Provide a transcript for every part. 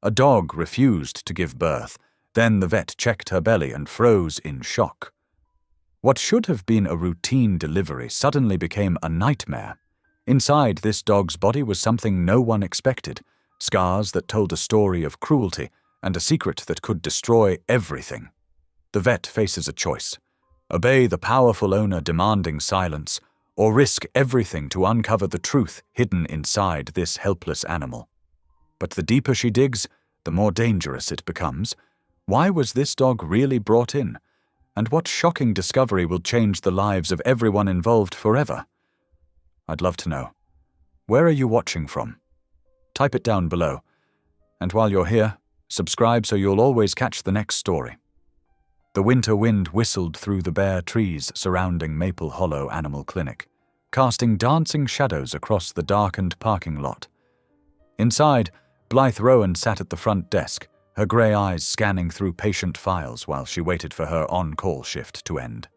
A dog refused to give birth. Then the vet checked her belly and froze in shock. What should have been a routine delivery suddenly became a nightmare. Inside this dog's body was something no one expected, scars that told a story of cruelty and a secret that could destroy everything. The vet faces a choice: obey the powerful owner demanding silence, or risk everything to uncover the truth hidden inside this helpless animal. But the deeper she digs, the more dangerous it becomes. Why was this dog really brought in? And what shocking discovery will change the lives of everyone involved forever? I'd love to know. Where are you watching from? Type it down below. And while you're here, subscribe so you'll always catch the next story. The winter wind whistled through the bare trees surrounding Maple Hollow Animal Clinic, casting dancing shadows across the darkened parking lot. Inside, Blythe Rowan sat at the front desk, her grey eyes scanning through patient files while she waited for her on-call shift to end.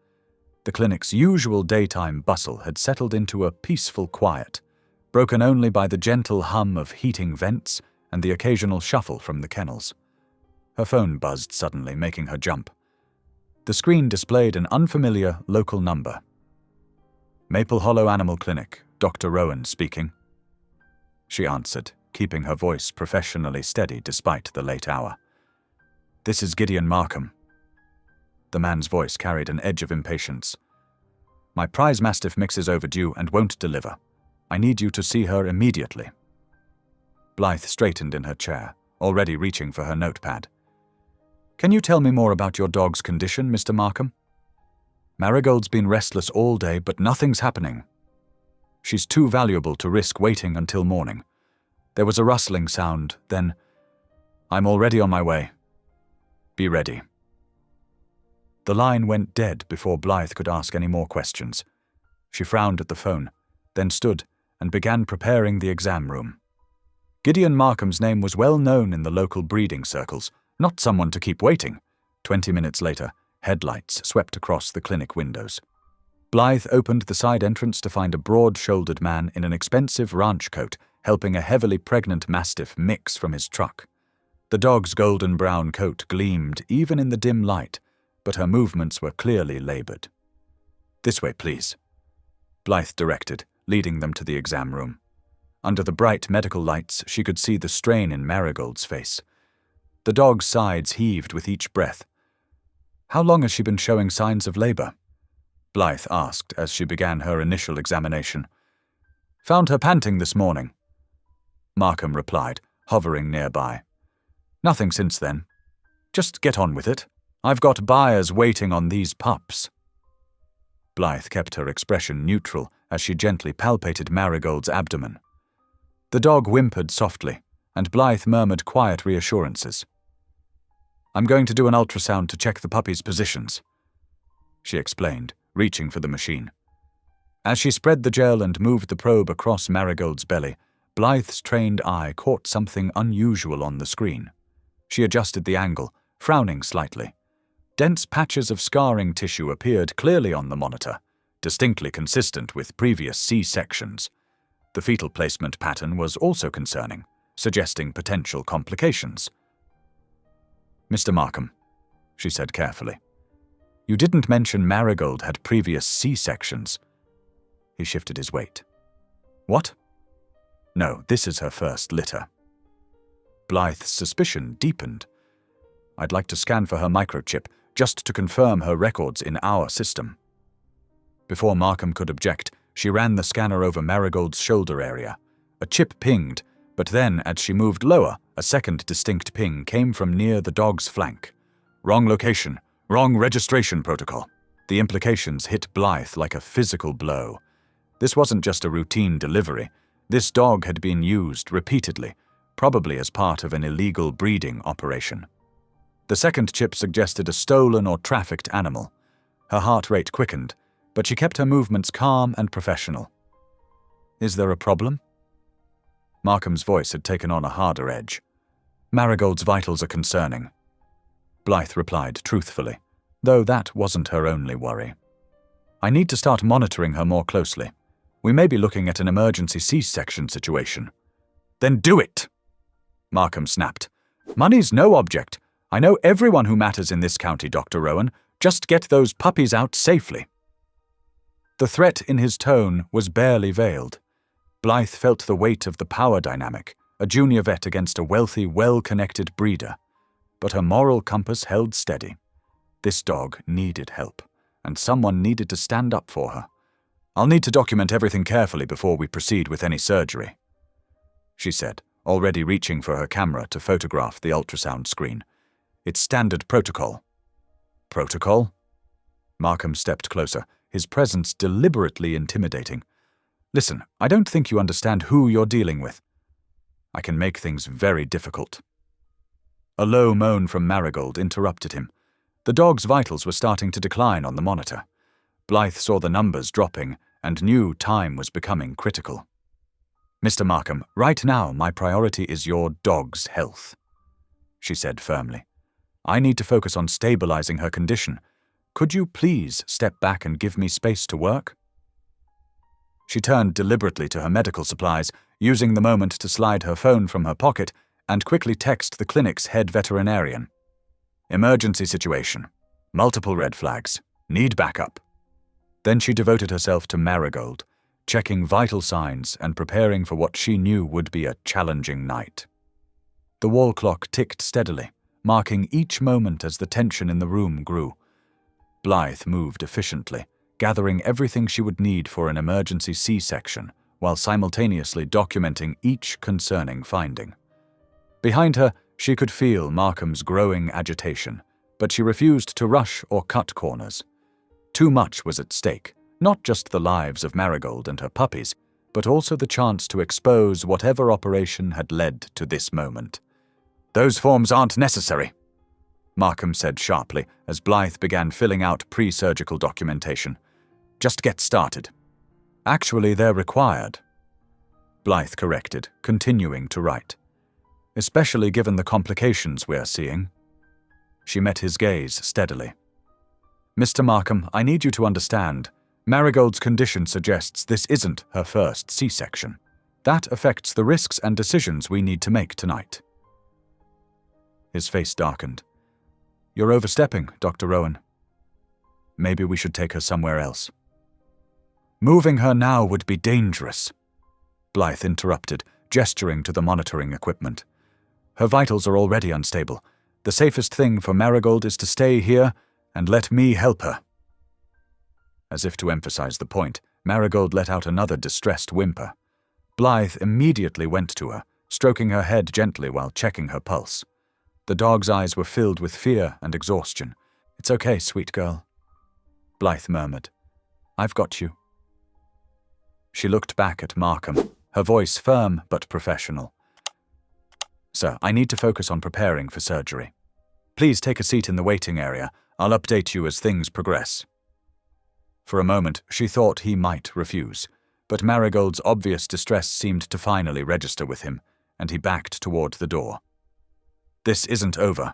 The clinic's usual daytime bustle had settled into a peaceful quiet, broken only by the gentle hum of heating vents and the occasional shuffle from the kennels. Her phone buzzed suddenly, making her jump. The screen displayed an unfamiliar local number. Maple Hollow Animal Clinic, Dr. Rowan speaking. She answered, keeping her voice professionally steady despite the late hour. This is Gideon Markham. The man's voice carried an edge of impatience. My prize mastiff mix is overdue and won't deliver. I need you to see her immediately. Blythe straightened in her chair, already reaching for her notepad. Can you tell me more about your dog's condition, Mr. Markham? Marigold's been restless all day, but nothing's happening. She's too valuable to risk waiting until morning. There was a rustling sound, then, I'm already on my way. Be ready. The line went dead before Blythe could ask any more questions. She frowned at the phone, then stood and began preparing the exam room. Gideon Markham's name was well known in the local breeding circles, not someone to keep waiting. 20 minutes later, headlights swept across the clinic windows. Blythe opened the side entrance to find a broad-shouldered man in an expensive ranch coat helping a heavily pregnant mastiff mix from his truck. The dog's golden brown coat gleamed even in the dim light, but her movements were clearly labored. This way, please, Blythe directed, leading them to the exam room. Under the bright medical lights, she could see the strain in Marigold's face. The dog's sides heaved with each breath. How long has she been showing signs of labor? Blythe asked as she began her initial examination. Found her panting this morning, Markham replied, hovering nearby. Nothing since then. Just get on with it. I've got buyers waiting on these pups. Blythe kept her expression neutral as she gently palpated Marigold's abdomen. The dog whimpered softly, and Blythe murmured quiet reassurances. I'm going to do an ultrasound to check the puppy's positions, she explained, reaching for the machine. As she spread the gel and moved the probe across Marigold's belly, Blythe's trained eye caught something unusual on the screen. She adjusted the angle, frowning slightly. Dense patches of scarring tissue appeared clearly on the monitor, distinctly consistent with previous C-sections. The fetal placement pattern was also concerning, suggesting potential complications. Mr. Markham, she said carefully, you didn't mention Marigold had previous C-sections. He shifted his weight. What? No, this is her first litter. Blythe's suspicion deepened. I'd like to scan for her microchip, just to confirm her records in our system. Before Markham could object, she ran the scanner over Marigold's shoulder area. A chip pinged, but then, as she moved lower, a second distinct ping came from near the dog's flank. Wrong location, wrong registration protocol. The implications hit Blythe like a physical blow. This wasn't just a routine delivery. This dog had been used repeatedly, probably as part of an illegal breeding operation. The second chip suggested a stolen or trafficked animal. Her heart rate quickened, but she kept her movements calm and professional. Is there a problem? Markham's voice had taken on a harder edge. Marigold's vitals are concerning, Blythe replied truthfully, though that wasn't her only worry. I need to start monitoring her more closely. We may be looking at an emergency C-section situation. Then do it! Markham snapped, Money's no object. I know everyone who matters in this county, Dr. Rowan. Just get those puppies out safely. The threat in his tone was barely veiled. Blythe felt the weight of the power dynamic, a junior vet against a wealthy, well-connected breeder. But her moral compass held steady. This dog needed help, and someone needed to stand up for her. I'll need to document everything carefully before we proceed with any surgery, she said, already reaching for her camera to photograph the ultrasound screen. It's standard protocol. Protocol? Markham stepped closer, his presence deliberately intimidating. Listen, I don't think you understand who you're dealing with. I can make things very difficult. A low moan from Marigold interrupted him. The dog's vitals were starting to decline on the monitor. Blythe saw the numbers dropping and knew time was becoming critical. Mr. Markham, right now my priority is your dog's health, she said firmly. I need to focus on stabilizing her condition. Could you please step back and give me space to work? She turned deliberately to her medical supplies, using the moment to slide her phone from her pocket and quickly text the clinic's head veterinarian. Emergency situation. Multiple red flags. Need backup. Then she devoted herself to Marigold, checking vital signs and preparing for what she knew would be a challenging night. The wall clock ticked steadily, marking each moment as the tension in the room grew. Blythe moved efficiently, gathering everything she would need for an emergency C-section, while simultaneously documenting each concerning finding. Behind her, she could feel Markham's growing agitation, but she refused to rush or cut corners. Too much was at stake, not just the lives of Marigold and her puppies, but also the chance to expose whatever operation had led to this moment. Those forms aren't necessary, Markham said sharply as Blythe began filling out pre-surgical documentation. Just get started. Actually, they're required, Blythe corrected, continuing to write. Especially given the complications we're seeing. She met his gaze steadily. Mr. Markham, I need you to understand. Marigold's condition suggests this isn't her first C-section. That affects the risks and decisions we need to make tonight. His face darkened. You're overstepping, Dr. Rowan. Maybe we should take her somewhere else. Moving her now would be dangerous, Blythe interrupted, gesturing to the monitoring equipment. Her vitals are already unstable. The safest thing for Marigold is to stay here and let me help her. As if to emphasize the point, Marigold let out another distressed whimper. Blythe immediately went to her, stroking her head gently while checking her pulse. The dog's eyes were filled with fear and exhaustion. It's okay, sweet girl, Blythe murmured. I've got you. She looked back at Markham, her voice firm but professional. Sir, I need to focus on preparing for surgery. Please take a seat in the waiting area. I'll update you as things progress. For a moment, she thought he might refuse, but Marigold's obvious distress seemed to finally register with him, and he backed toward the door. This isn't over,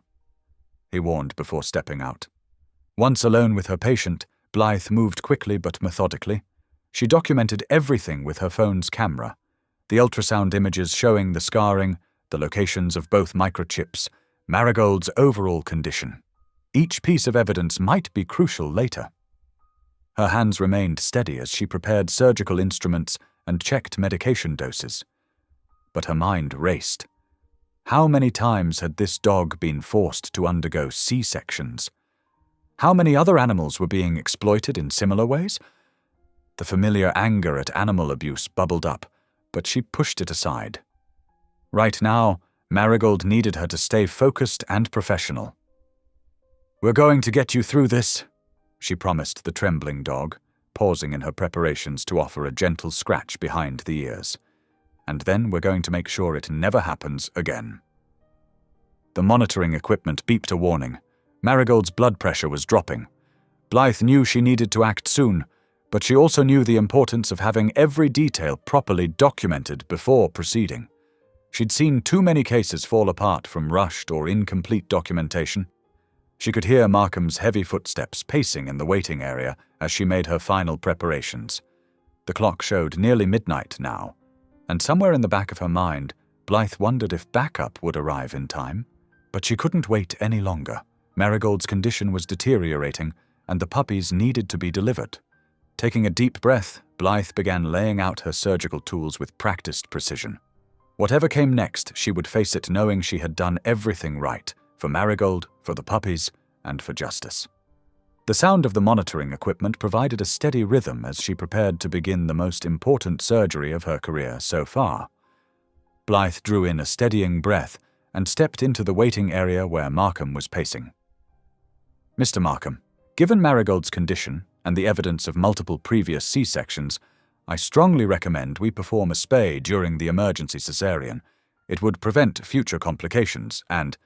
he warned before stepping out. Once alone with her patient, Blythe moved quickly but methodically. She documented everything with her phone's camera, the ultrasound images showing the scarring, the locations of both microchips, Marigold's overall condition. Each piece of evidence might be crucial later. Her hands remained steady as she prepared surgical instruments and checked medication doses. But her mind raced. How many times had this dog been forced to undergo C-sections? How many other animals were being exploited in similar ways? The familiar anger at animal abuse bubbled up, but she pushed it aside. Right now, Marigold needed her to stay focused and professional. We're going to get you through this, she promised the trembling dog, pausing in her preparations to offer a gentle scratch behind the ears. And then we're going to make sure it never happens again. The monitoring equipment beeped a warning. Marigold's blood pressure was dropping. Blythe knew she needed to act soon, but she also knew the importance of having every detail properly documented before proceeding. She'd seen too many cases fall apart from rushed or incomplete documentation. She could hear Markham's heavy footsteps pacing in the waiting area as she made her final preparations. The clock showed nearly midnight now, and somewhere in the back of her mind, Blythe wondered if backup would arrive in time. But she couldn't wait any longer. Marigold's condition was deteriorating, and the puppies needed to be delivered. Taking a deep breath, Blythe began laying out her surgical tools with practiced precision. Whatever came next, she would face it knowing she had done everything right, for Marigold, for the puppies, and for justice. The sound of the monitoring equipment provided a steady rhythm as she prepared to begin the most important surgery of her career so far. Blythe drew in a steadying breath and stepped into the waiting area where Markham was pacing. "Mr. Markham, given Marigold's condition and the evidence of multiple previous C-sections, I strongly recommend we perform a spay during the emergency cesarean. It would prevent future complications and—"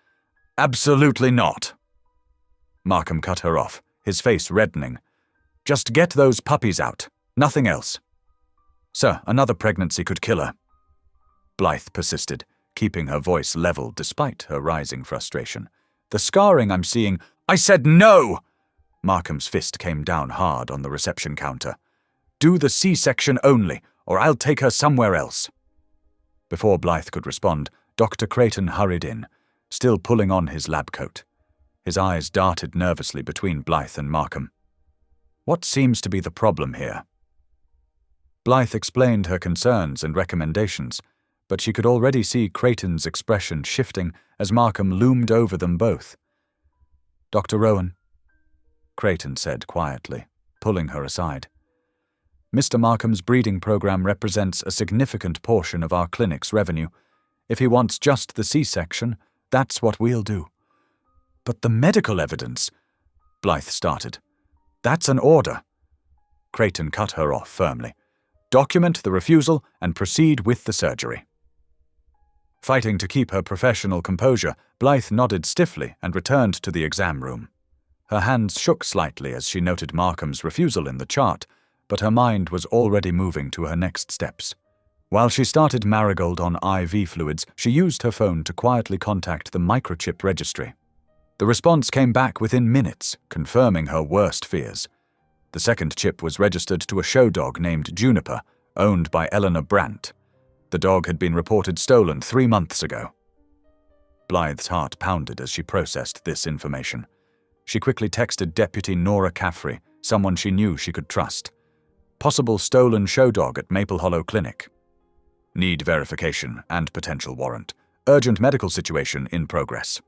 "Absolutely not!" Markham cut her off, his face reddening. "Just get those puppies out. Nothing else." "Sir, another pregnancy could kill her." Blythe persisted, keeping her voice level despite her rising frustration. "The scarring I'm seeing—" "I said no!" Markham's fist came down hard on the reception counter. "Do the C-section only, or I'll take her somewhere else." Before Blythe could respond, Dr. Creighton hurried in, still pulling on his lab coat. His eyes darted nervously between Blythe and Markham. "What seems to be the problem here?" Blythe explained her concerns and recommendations, but she could already see Creighton's expression shifting as Markham loomed over them both. "Dr. Rowan," Creighton said quietly, pulling her aside. "Mr. Markham's breeding program represents a significant portion of our clinic's revenue. If he wants just the C-section, that's what we'll do." "But the medical evidence," Blythe started. "That's an order." Creighton cut her off firmly. "Document the refusal and proceed with the surgery." Fighting to keep her professional composure, Blythe nodded stiffly and returned to the exam room. Her hands shook slightly as she noted Markham's refusal in the chart, but her mind was already moving to her next steps. While she started Marigold on IV fluids, she used her phone to quietly contact the microchip registry. The response came back within minutes, confirming her worst fears. The second chip was registered to a show dog named Juniper, owned by Eleanor Brandt. The dog had been reported stolen 3 months ago. Blythe's heart pounded as she processed this information. She quickly texted Deputy Nora Caffrey, someone she knew she could trust. "Possible stolen show dog at Maple Hollow Clinic. Need verification and potential warrant. Urgent medical situation in progress."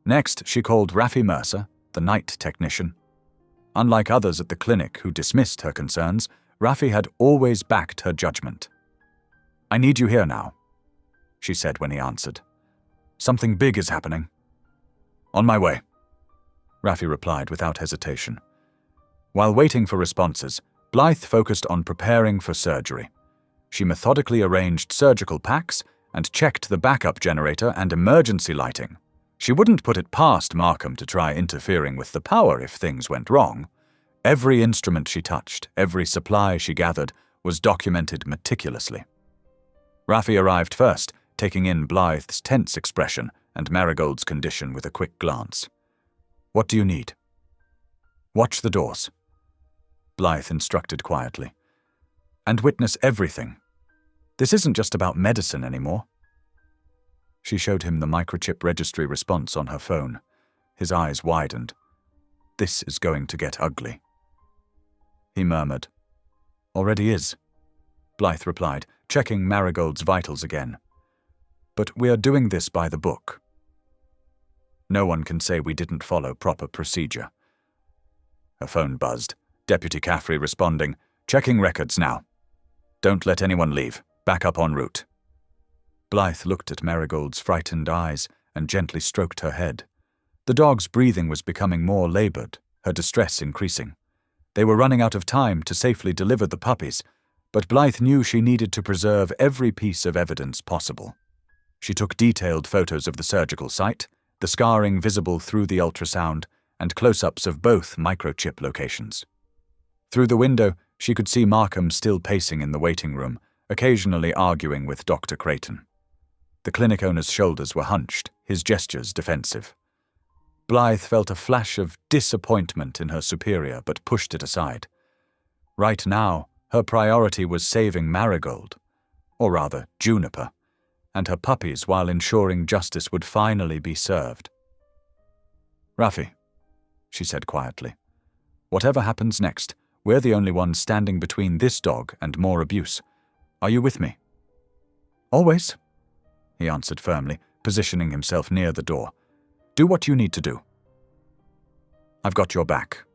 Next, she called Raffi Mercer, the night technician. Unlike others at the clinic who dismissed her concerns, Raffi had always backed her judgment. "I need you here now," she said when he answered. "Something big is happening." "On my way," Raffi replied without hesitation. While waiting for responses, Blythe focused on preparing for surgery. She methodically arranged surgical packs and checked the backup generator and emergency lighting. She wouldn't put it past Markham to try interfering with the power if things went wrong. Every instrument she touched, every supply she gathered, was documented meticulously. Raffi arrived first, taking in Blythe's tense expression and Marigold's condition with a quick glance. "What do you need?" "Watch the doors," Blythe instructed quietly. "And witness everything. This isn't just about medicine anymore." She showed him the microchip registry response on her phone. His eyes widened. "This is going to get ugly." He murmured. "Already is," Blythe replied, checking Marigold's vitals again. "But we are doing this by the book. No one can say we didn't follow proper procedure." Her phone buzzed, Deputy Caffrey responding, "Checking records now. Don't let anyone leave. Back up en route." Blythe looked at Marigold's frightened eyes and gently stroked her head. The dog's breathing was becoming more labored, her distress increasing. They were running out of time to safely deliver the puppies, but Blythe knew she needed to preserve every piece of evidence possible. She took detailed photos of the surgical site, the scarring visible through the ultrasound, and close-ups of both microchip locations. Through the window, she could see Markham still pacing in the waiting room, occasionally arguing with Dr. Creighton. The clinic owner's shoulders were hunched, his gestures defensive. Blythe felt a flash of disappointment in her superior, but pushed it aside. Right now, her priority was saving Marigold, or rather Juniper. and her puppies while ensuring justice would finally be served. "Rafi," she said quietly, "whatever happens next, we're the only ones standing between this dog and more abuse. Are you with me?" "Always," he answered firmly, positioning himself near the door. "Do what you need to do." "I've got your back."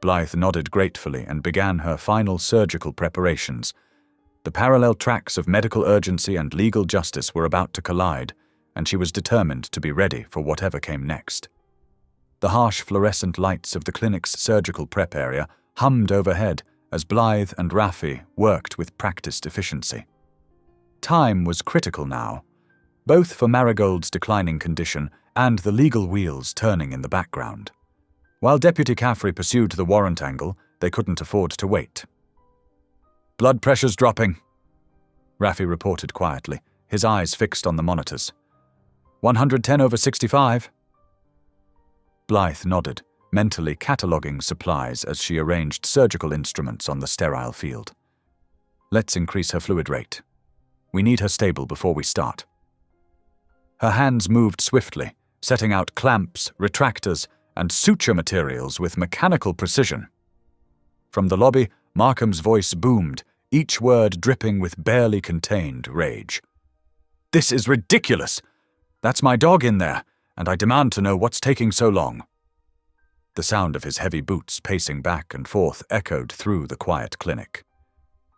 Blythe nodded gratefully and began her final surgical preparations. The parallel tracks of medical urgency and legal justice were about to collide, and she was determined to be ready for whatever came next. The harsh fluorescent lights of the clinic's surgical prep area hummed overhead as Blythe and Rafi worked with practiced efficiency. Time was critical now, both for Marigold's declining condition and the legal wheels turning in the background. While Deputy Caffrey pursued the warrant angle, they couldn't afford to wait. "Blood pressure's dropping," Rafi reported quietly, his eyes fixed on the monitors. 110/65. Blythe nodded, mentally cataloguing supplies as she arranged surgical instruments on the sterile field. "Let's increase her fluid rate. We need her stable before we start." Her hands moved swiftly, setting out clamps, retractors, and suture materials with mechanical precision. From the lobby, Markham's voice boomed, each word dripping with barely contained rage. "This is ridiculous! That's my dog in there, and I demand to know what's taking so long." The sound of his heavy boots pacing back and forth echoed through the quiet clinic.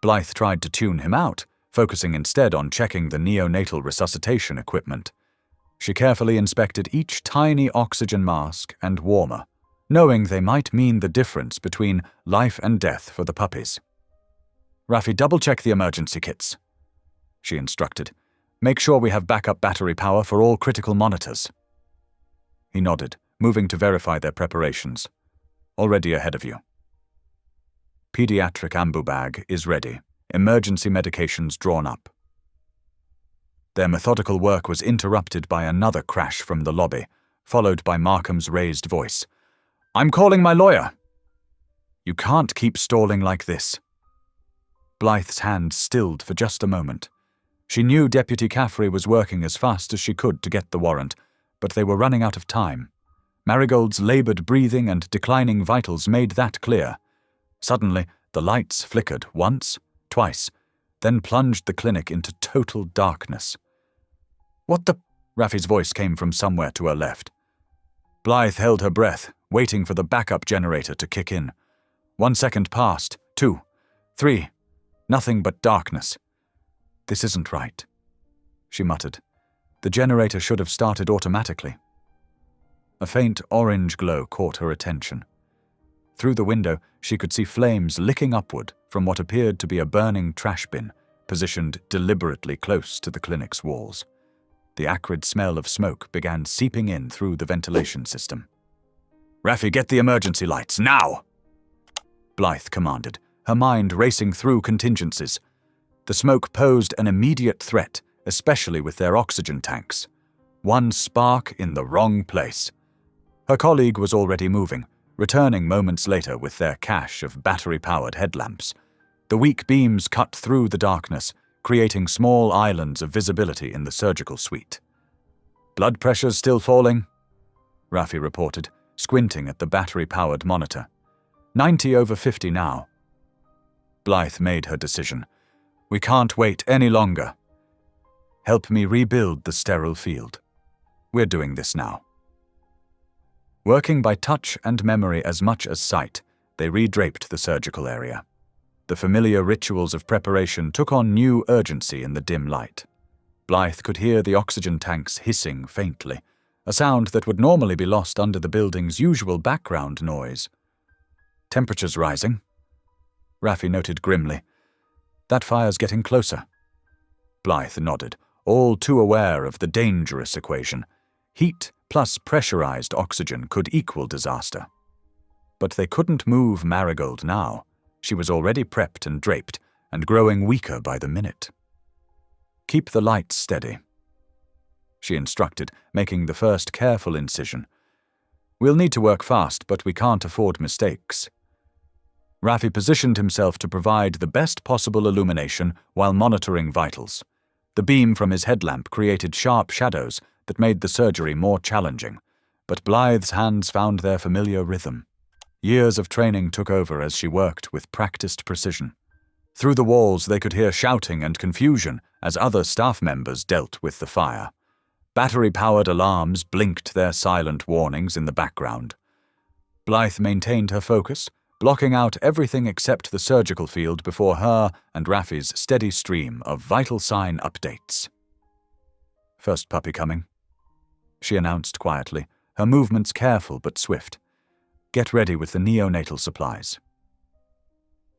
Blythe tried to tune him out, focusing instead on checking the neonatal resuscitation equipment. She carefully inspected each tiny oxygen mask and warmer, knowing they might mean the difference between life and death for the puppies. "Rafi, double-check the emergency kits," she instructed. "Make sure we have backup battery power for all critical monitors." He nodded, moving to verify their preparations. "Already ahead of you." "Pediatric ambu bag is ready. Emergency medications drawn up." Their methodical work was interrupted by another crash from the lobby, followed by Markham's raised voice. "I'm calling my lawyer." "You can't keep stalling like this." Blythe's hand stilled for just a moment. She knew Deputy Caffrey was working as fast as she could to get the warrant, but they were running out of time. Marigold's labored breathing and declining vitals made that clear. Suddenly, the lights flickered once, twice, then plunged the clinic into total darkness. "What the—" Rafi's voice came from somewhere to her left. Blythe held her breath, waiting for the backup generator to kick in. 1 second passed, 2, 3, nothing but darkness. "This isn't right," she muttered. "The generator should have started automatically." A faint orange glow caught her attention. Through the window, she could see flames licking upward from what appeared to be a burning trash bin, positioned deliberately close to the clinic's walls. The acrid smell of smoke began seeping in through the ventilation system. "Rafi, get the emergency lights, now!" Blythe commanded, her mind racing through contingencies. The smoke posed an immediate threat, especially with their oxygen tanks. One spark in the wrong place. Her colleague was already moving, returning moments later with their cache of battery-powered headlamps. The weak beams cut through the darkness, creating small islands of visibility in the surgical suite. "Blood pressure's still falling," Rafi reported, squinting at the battery-powered monitor. 90/50 now. Blythe made her decision. "We can't wait any longer. Help me rebuild the sterile field. We're doing this now." Working by touch and memory as much as sight, they redraped the surgical area. The familiar rituals of preparation took on new urgency in the dim light. Blythe could hear the oxygen tanks hissing faintly, a sound that would normally be lost under the building's usual background noise. "Temperature's rising," Rafi noted grimly. "That fire's getting closer." Blythe nodded, all too aware of the dangerous equation. Heat plus pressurized oxygen could equal disaster. But they couldn't move Marigold now. She was already prepped and draped, and growing weaker by the minute. "Keep the lights steady," she instructed, making the first careful incision. "We'll need to work fast, but we can't afford mistakes." Rafi positioned himself to provide the best possible illumination while monitoring vitals. The beam from his headlamp created sharp shadows that made the surgery more challenging, but Blythe's hands found their familiar rhythm. Years of training took over as she worked with practiced precision. Through the walls they could hear shouting and confusion as other staff members dealt with the fire. Battery-powered alarms blinked their silent warnings in the background. Blythe maintained her focus, blocking out everything except the surgical field before her and Raffi's steady stream of vital sign updates. "First puppy coming," she announced quietly, her movements careful but swift. "Get ready with the neonatal supplies."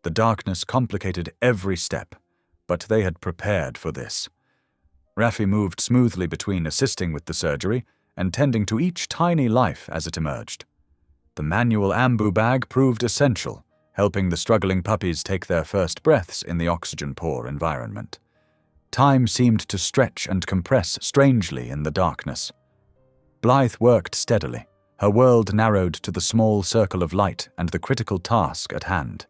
The darkness complicated every step, but they had prepared for this. Raffi moved smoothly between assisting with the surgery and tending to each tiny life as it emerged. The manual ambu bag proved essential, helping the struggling puppies take their first breaths in the oxygen-poor environment. Time seemed to stretch and compress strangely in the darkness. Blythe worked steadily, her world narrowed to the small circle of light and the critical task at hand.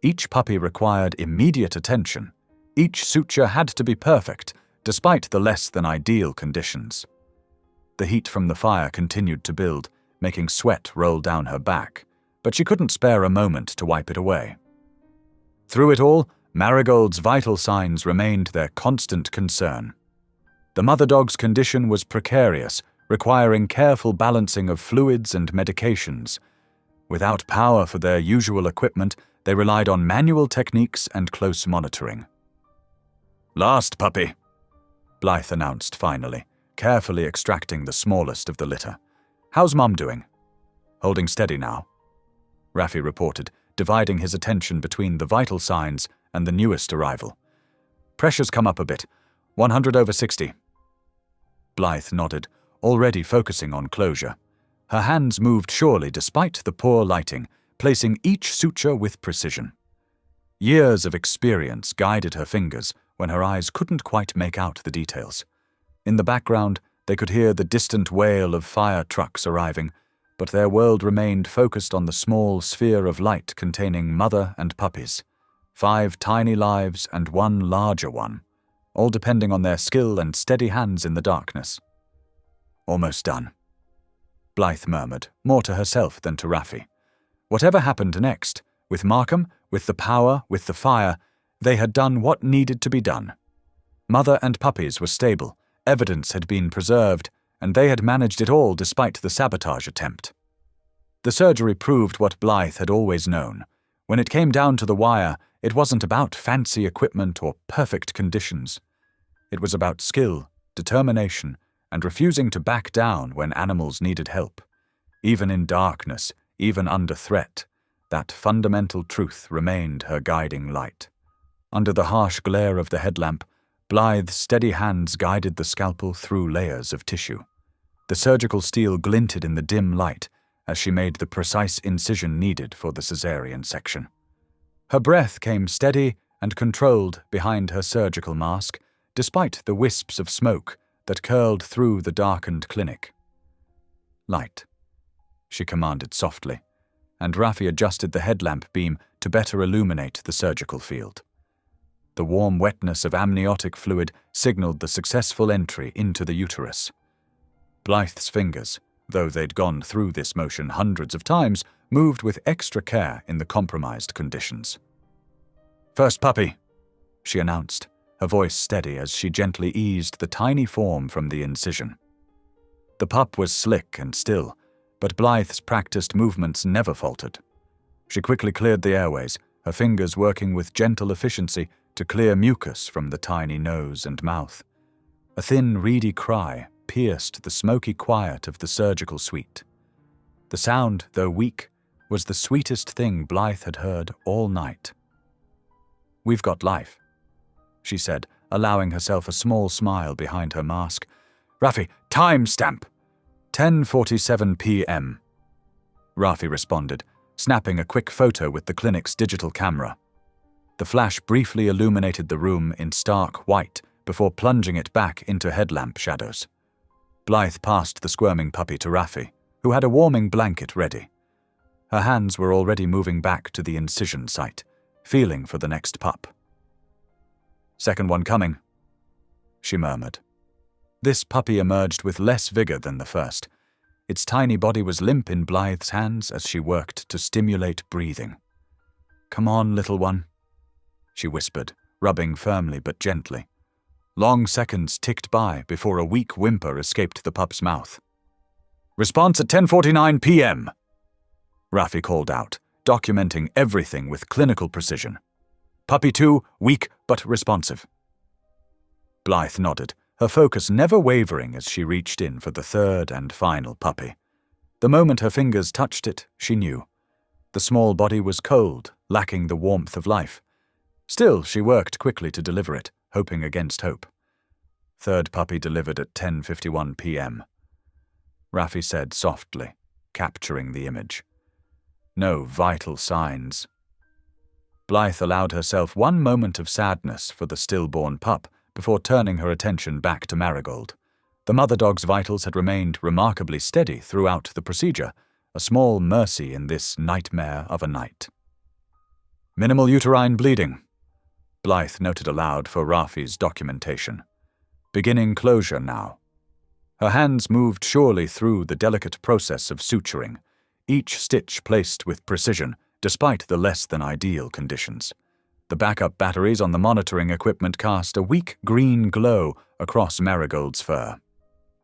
Each puppy required immediate attention. Each suture had to be perfect, despite the less-than-ideal conditions. The heat from the fire continued to build, making sweat roll down her back, but she couldn't spare a moment to wipe it away. Through it all, Marigold's vital signs remained their constant concern. The mother dog's condition was precarious, requiring careful balancing of fluids and medications. Without power for their usual equipment, they relied on manual techniques and close monitoring. "Last puppy," Blythe announced finally, carefully extracting the smallest of the litter. "How's Mum doing?" "Holding steady now," Raffi reported, dividing his attention between the vital signs and the newest arrival. "Pressure's come up a bit, 100/60. Blythe nodded, already focusing on closure. Her hands moved surely despite the poor lighting, placing each suture with precision. Years of experience guided her fingers when her eyes couldn't quite make out the details. In the background, they could hear the distant wail of fire trucks arriving, but their world remained focused on the small sphere of light containing mother and puppies. 5 tiny lives and 1 larger one, all depending on their skill and steady hands in the darkness. "Almost done," Blythe murmured, more to herself than to Raffi. Whatever happened next, with Markham, with the power, with the fire, they had done what needed to be done. Mother and puppies were stable, evidence had been preserved, and they had managed it all despite the sabotage attempt. The surgery proved what Blythe had always known. When it came down to the wire, it wasn't about fancy equipment or perfect conditions. It was about skill, determination, and refusing to back down when animals needed help. Even in darkness, even under threat, that fundamental truth remained her guiding light. Under the harsh glare of the headlamp, Blythe's steady hands guided the scalpel through layers of tissue. The surgical steel glinted in the dim light as she made the precise incision needed for the cesarean section. Her breath came steady and controlled behind her surgical mask, despite the wisps of smoke that curled through the darkened clinic. "Light," she commanded softly, and Raffi adjusted the headlamp beam to better illuminate the surgical field. The warm wetness of amniotic fluid signaled the successful entry into the uterus. Blythe's fingers, though they'd gone through this motion hundreds of times, moved with extra care in the compromised conditions. "First puppy," she announced, her voice steady as she gently eased the tiny form from the incision. The pup was slick and still, but Blythe's practiced movements never faltered. She quickly cleared the airways, her fingers working with gentle efficiency to clear mucus from the tiny nose and mouth. A thin, reedy cry pierced the smoky quiet of the surgical suite. The sound, though weak, was the sweetest thing Blythe had heard all night. "We've got life," she said, allowing herself a small smile behind her mask. "Raffi, time stamp!" 10:47 p.m. Raffi responded, snapping a quick photo with the clinic's digital camera. The flash briefly illuminated the room in stark white before plunging it back into headlamp shadows. Blythe passed the squirming puppy to Raffi, who had a warming blanket ready. Her hands were already moving back to the incision site, feeling for the next pup. "Second one coming." she murmured. This puppy emerged with less vigor than the first. Its tiny body was limp in Blythe's hands as she worked to stimulate breathing. "Come on, little one," she whispered, rubbing firmly but gently. Long seconds ticked by before a weak whimper escaped the pup's mouth. "Response at 10:49 p.m., Raffi called out, documenting everything with clinical precision. "Puppy 2, weak but responsive." Blythe nodded, her focus never wavering as she reached in for the third and final puppy. The moment her fingers touched it, she knew. The small body was cold, lacking the warmth of life. Still, she worked quickly to deliver it, hoping against hope. Third puppy delivered at 10:51 p.m. Raffi said softly, capturing the image. No vital signs. Blythe allowed herself one moment of sadness for the stillborn pup before turning her attention back to Marigold. The mother dog's vitals had remained remarkably steady throughout the procedure, a small mercy in this nightmare of a night. "Minimal uterine bleeding," Blythe noted aloud for Raffi's documentation. "Beginning closure now." Her hands moved surely through the delicate process of suturing, each stitch placed with precision, despite the less-than-ideal conditions. The backup batteries on the monitoring equipment cast a weak green glow across Marigold's fur.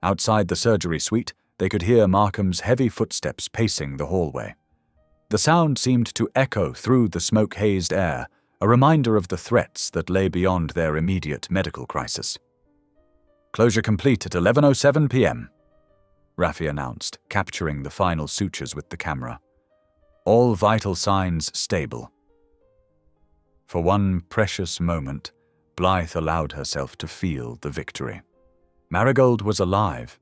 Outside the surgery suite, they could hear Markham's heavy footsteps pacing the hallway. The sound seemed to echo through the smoke-hazed air, a reminder of the threats that lay beyond their immediate medical crisis. "Closure complete at 11:07 p.m., Raffi announced, capturing the final sutures with the camera. "All vital signs stable." For one precious moment, Blythe allowed herself to feel the victory. Marigold was alive.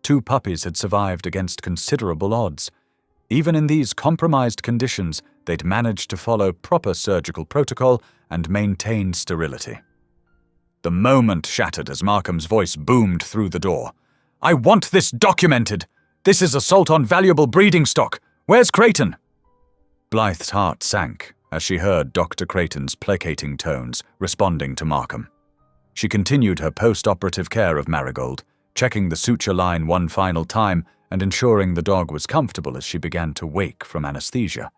2 puppies had survived against considerable odds. Even in these compromised conditions, they'd managed to follow proper surgical protocol and maintain sterility. The moment shattered as Markham's voice boomed through the door. "I want this documented! This is assault on valuable breeding stock! Where's Creighton?" Blythe's heart sank as she heard Dr. Creighton's placating tones responding to Markham. She continued her post-operative care of Marigold, checking the suture line one final time and ensuring the dog was comfortable as she began to wake from anesthesia.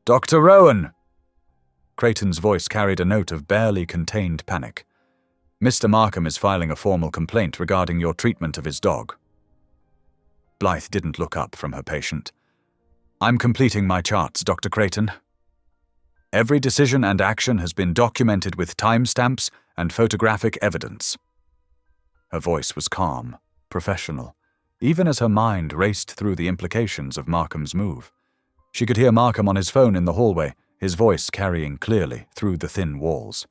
"Dr. Rowan!" Creighton's voice carried a note of barely contained panic. "Mr. Markham is filing a formal complaint regarding your treatment of his dog." Blythe didn't look up from her patient. "I'm completing my charts, Dr. Creighton. Every decision and action has been documented with timestamps and photographic evidence." Her voice was calm, professional, even as her mind raced through the implications of Markham's move. She could hear Markham on his phone in the hallway, his voice carrying clearly through the thin walls.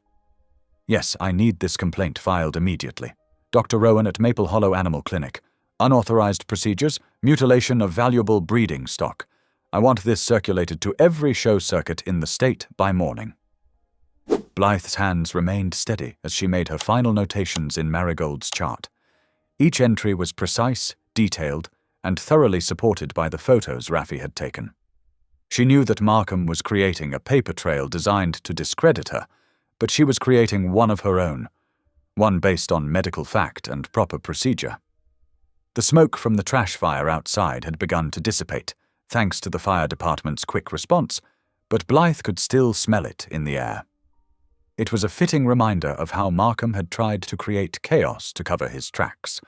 "Yes, I need this complaint filed immediately. Dr. Rowan at Maple Hollow Animal Clinic. Unauthorized procedures, mutilation of valuable breeding stock. I want this circulated to every show circuit in the state by morning." Blythe's hands remained steady as she made her final notations in Marigold's chart. Each entry was precise, detailed, and thoroughly supported by the photos Raffi had taken. She knew that Markham was creating a paper trail designed to discredit her, but she was creating one of her own, one based on medical fact and proper procedure. The smoke from the trash fire outside had begun to dissipate, thanks to the fire department's quick response, but Blythe could still smell it in the air. It was a fitting reminder of how Markham had tried to create chaos to cover his tracks.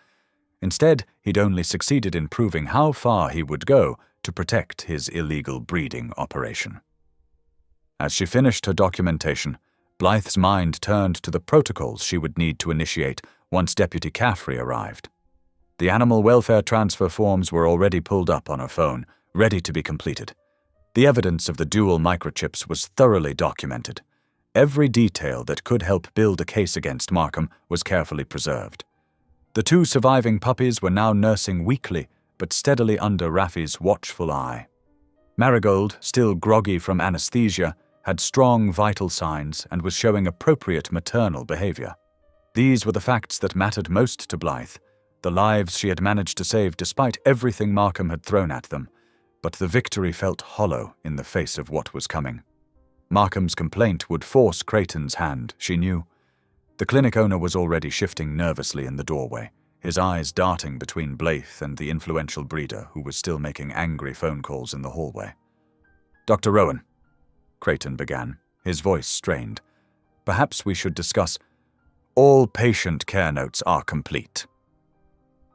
Instead, he'd only succeeded in proving how far he would go to protect his illegal breeding operation. As she finished her documentation, Blythe's mind turned to the protocols she would need to initiate once Deputy Caffrey arrived. The animal welfare transfer forms were already pulled up on her phone, ready to be completed. The evidence of the dual microchips was thoroughly documented. Every detail that could help build a case against Markham was carefully preserved. The 2 surviving puppies were now nursing weakly but steadily under Raffi's watchful eye. Marigold, still groggy from anesthesia, had strong vital signs and was showing appropriate maternal behavior. These were the facts that mattered most to Blythe, the lives she had managed to save despite everything Markham had thrown at them, but the victory felt hollow in the face of what was coming. Markham's complaint would force Creighton's hand, she knew. The clinic owner was already shifting nervously in the doorway, his eyes darting between Blythe and the influential breeder who was still making angry phone calls in the hallway. "Dr. Rowan," Creighton began, his voice strained. "Perhaps we should discuss— All patient care notes are complete."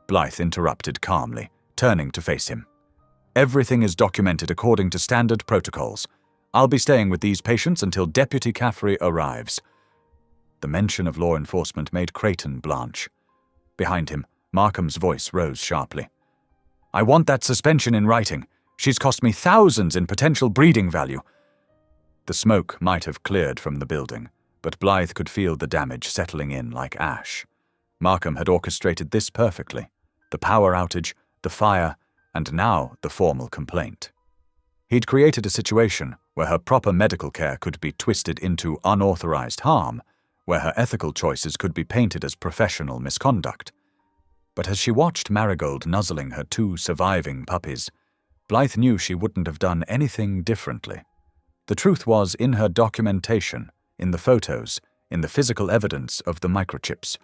Blythe interrupted calmly, turning to face him. "Everything is documented according to standard protocols. I'll be staying with these patients until Deputy Caffrey arrives." The mention of law enforcement made Creighton blanch. Behind him, Markham's voice rose sharply. "I want that suspension in writing. She's cost me thousands in potential breeding value." The smoke might have cleared from the building, but Blythe could feel the damage settling in like ash. Markham had orchestrated this perfectly: the power outage, the fire, and now the formal complaint. He'd created a situation where her proper medical care could be twisted into unauthorized harm, where her ethical choices could be painted as professional misconduct. But as she watched Marigold nuzzling her 2 surviving puppies, Blythe knew she wouldn't have done anything differently. The truth was in her documentation, in the photos, in the physical evidence of the microchips.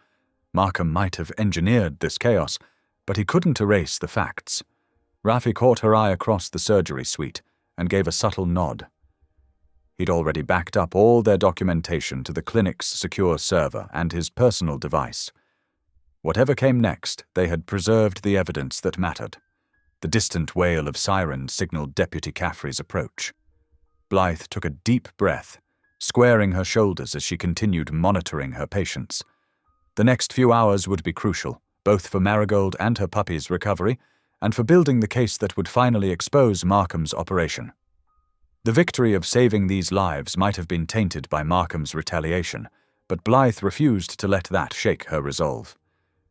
Markham might have engineered this chaos, but he couldn't erase the facts. Raffi caught her eye across the surgery suite and gave a subtle nod. He'd already backed up all their documentation to the clinic's secure server and his personal device. Whatever came next, they had preserved the evidence that mattered. The distant wail of sirens signaled Deputy Caffrey's approach. Blythe took a deep breath, squaring her shoulders as she continued monitoring her patients. The next few hours would be crucial, both for Marigold and her puppy's recovery, and for building the case that would finally expose Markham's operation. The victory of saving these lives might have been tainted by Markham's retaliation, but Blythe refused to let that shake her resolve.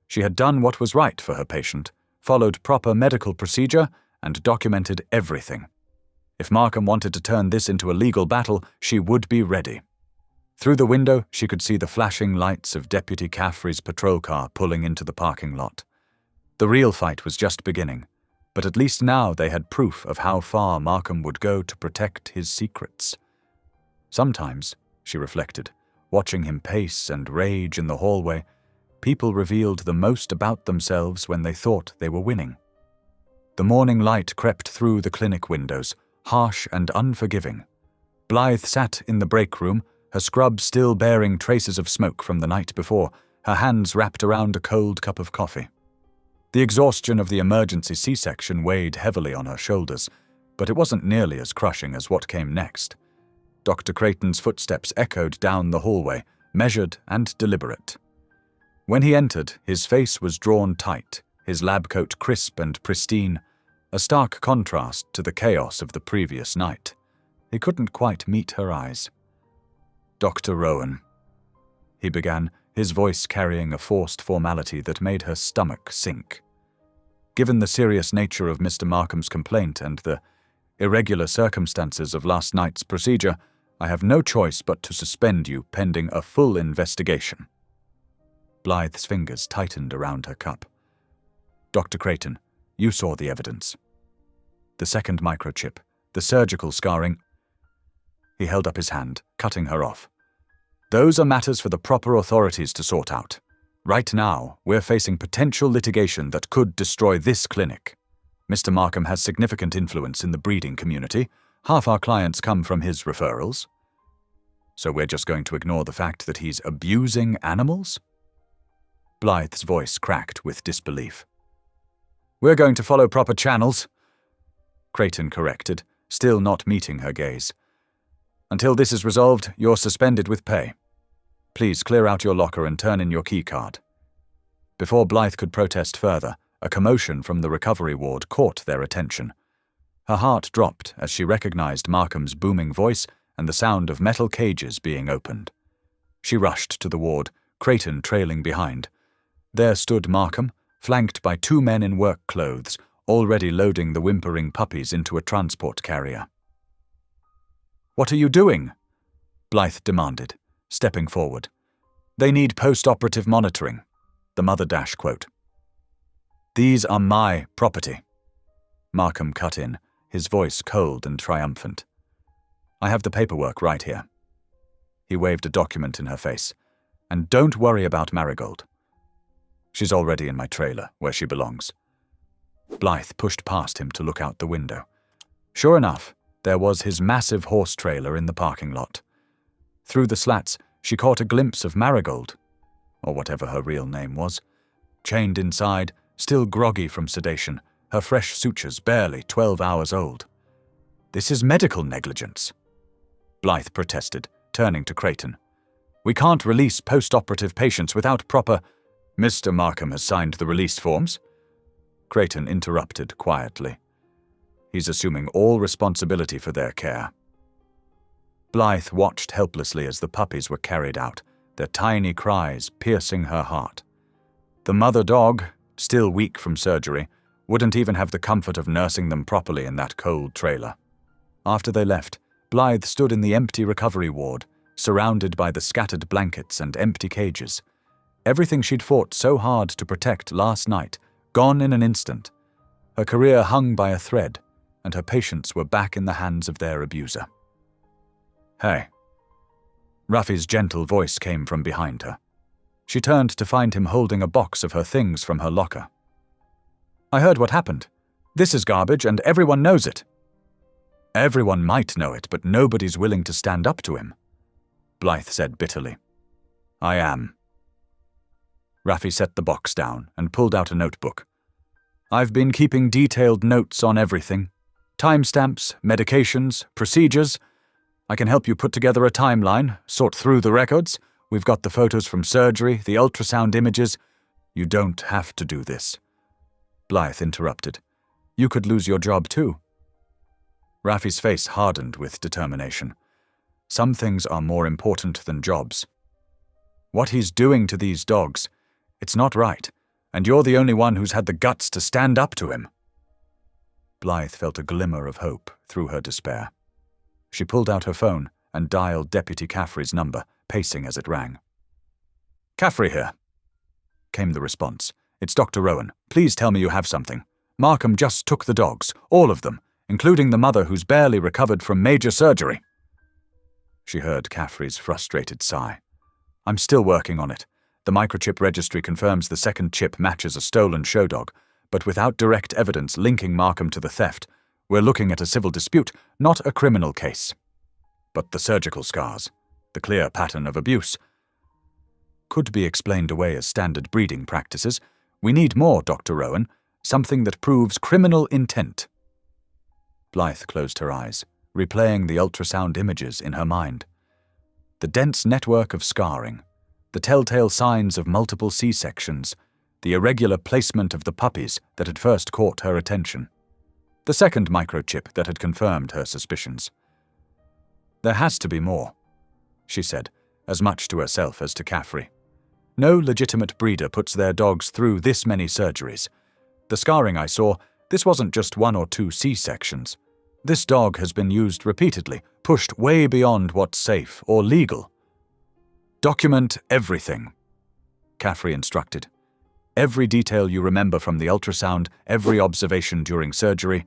She had done what was right for her patient, followed proper medical procedure, and documented everything. If Markham wanted to turn this into a legal battle, she would be ready. Through the window, she could see the flashing lights of Deputy Caffrey's patrol car pulling into the parking lot. The real fight was just beginning, but at least now they had proof of how far Markham would go to protect his secrets. Sometimes, she reflected, watching him pace and rage in the hallway, people revealed the most about themselves when they thought they were winning. The morning light crept through the clinic windows, harsh and unforgiving. Blythe sat in the break room, her scrub still bearing traces of smoke from the night before, her hands wrapped around a cold cup of coffee. The exhaustion of the emergency C-section weighed heavily on her shoulders, but it wasn't nearly as crushing as what came next. Dr. Creighton's footsteps echoed down the hallway, measured and deliberate. When he entered, his face was drawn tight, his lab coat crisp and pristine, a stark contrast to the chaos of the previous night. He couldn't quite meet her eyes. "Dr. Rowan," he began, his voice carrying a forced formality that made her stomach sink. "Given the serious nature of Mr. Markham's complaint and the irregular circumstances of last night's procedure, I have no choice but to suspend you pending a full investigation." Blythe's fingers tightened around her cup. "Dr. Creighton, you saw the evidence. The second microchip, the surgical scarring—" He held up his hand, cutting her off. "Those are matters for the proper authorities to sort out. Right now, we're facing potential litigation that could destroy this clinic. Mr. Markham has significant influence in the breeding community. Half our clients come from his referrals. So we're just going to ignore the fact that he's abusing animals?" Blythe's voice cracked with disbelief. "We're going to follow proper channels," Creighton corrected, still not meeting her gaze. "Until this is resolved, you're suspended with pay. Please clear out your locker and turn in your key card." Before Blythe could protest further, a commotion from the recovery ward caught their attention. Her heart dropped as she recognized Markham's booming voice and the sound of metal cages being opened. She rushed to the ward, Creighton trailing behind. There stood Markham, flanked by 2 men in work clothes, already loading the whimpering puppies into a transport carrier. "What are you doing?" Blythe demanded, stepping forward. "They need post-operative monitoring," the mother dash quote. "These are my property," Markham cut in, his voice cold and triumphant. "I have the paperwork right here." He waved a document in her face. And don't worry about Marigold. She's already in my trailer, where she belongs. Blythe pushed past him to look out the window. Sure enough, there was his massive horse trailer in the parking lot. Through the slats, she caught a glimpse of Marigold, or whatever her real name was, chained inside, still groggy from sedation, her fresh sutures barely 12 hours old. This is medical negligence, Blythe protested, turning to Creighton. We can't release post-operative patients without proper— Mr. Markham has signed the release forms. Creighton interrupted quietly. He's assuming all responsibility for their care. Blythe watched helplessly as the puppies were carried out, their tiny cries piercing her heart. The mother dog, still weak from surgery, wouldn't even have the comfort of nursing them properly in that cold trailer. After they left, Blythe stood in the empty recovery ward, surrounded by the scattered blankets and empty cages. Everything she'd fought so hard to protect last night, gone in an instant. Her career hung by a thread, and her patients were back in the hands of their abuser. Hey. Ruffy's gentle voice came from behind her. She turned to find him holding a box of her things from her locker. I heard what happened. This is garbage and everyone knows it. Everyone might know it, but nobody's willing to stand up to him, Blythe said bitterly. I am. Ruffy set the box down and pulled out a notebook. I've been keeping detailed notes on everything. Timestamps, medications, procedures. I can help you put together a timeline, sort through the records. We've got the photos from surgery, the ultrasound images. You don't have to do this. Blythe interrupted. You could lose your job too. Ruffy's face hardened with determination. Some things are more important than jobs. What he's doing to these dogs, it's not right, and you're the only one who's had the guts to stand up to him. Blythe felt a glimmer of hope through her despair. She pulled out her phone and dialed Deputy Caffrey's number, pacing as it rang. Caffrey here, came the response. It's Dr. Rowan. Please tell me you have something. Markham just took the dogs, all of them, including the mother who's barely recovered from major surgery. She heard Caffrey's frustrated sigh. I'm still working on it. The microchip registry confirms the second chip matches a stolen show dog, but without direct evidence linking Markham to the theft, we're looking at a civil dispute, not a criminal case. But the surgical scars, the clear pattern of abuse, could be explained away as standard breeding practices. We need more, Dr. Rowan, something that proves criminal intent. Blythe closed her eyes, replaying the ultrasound images in her mind. The dense network of scarring, the telltale signs of multiple C-sections, the irregular placement of the puppies that had first caught her attention, the second microchip that had confirmed her suspicions. There has to be more, she said, as much to herself as to Caffrey. No legitimate breeder puts their dogs through this many surgeries. The scarring I saw, this wasn't just 1 or 2 C-sections. This dog has been used repeatedly, pushed way beyond what's safe or legal. Document everything, Caffrey instructed. Every detail you remember from the ultrasound, every observation during surgery.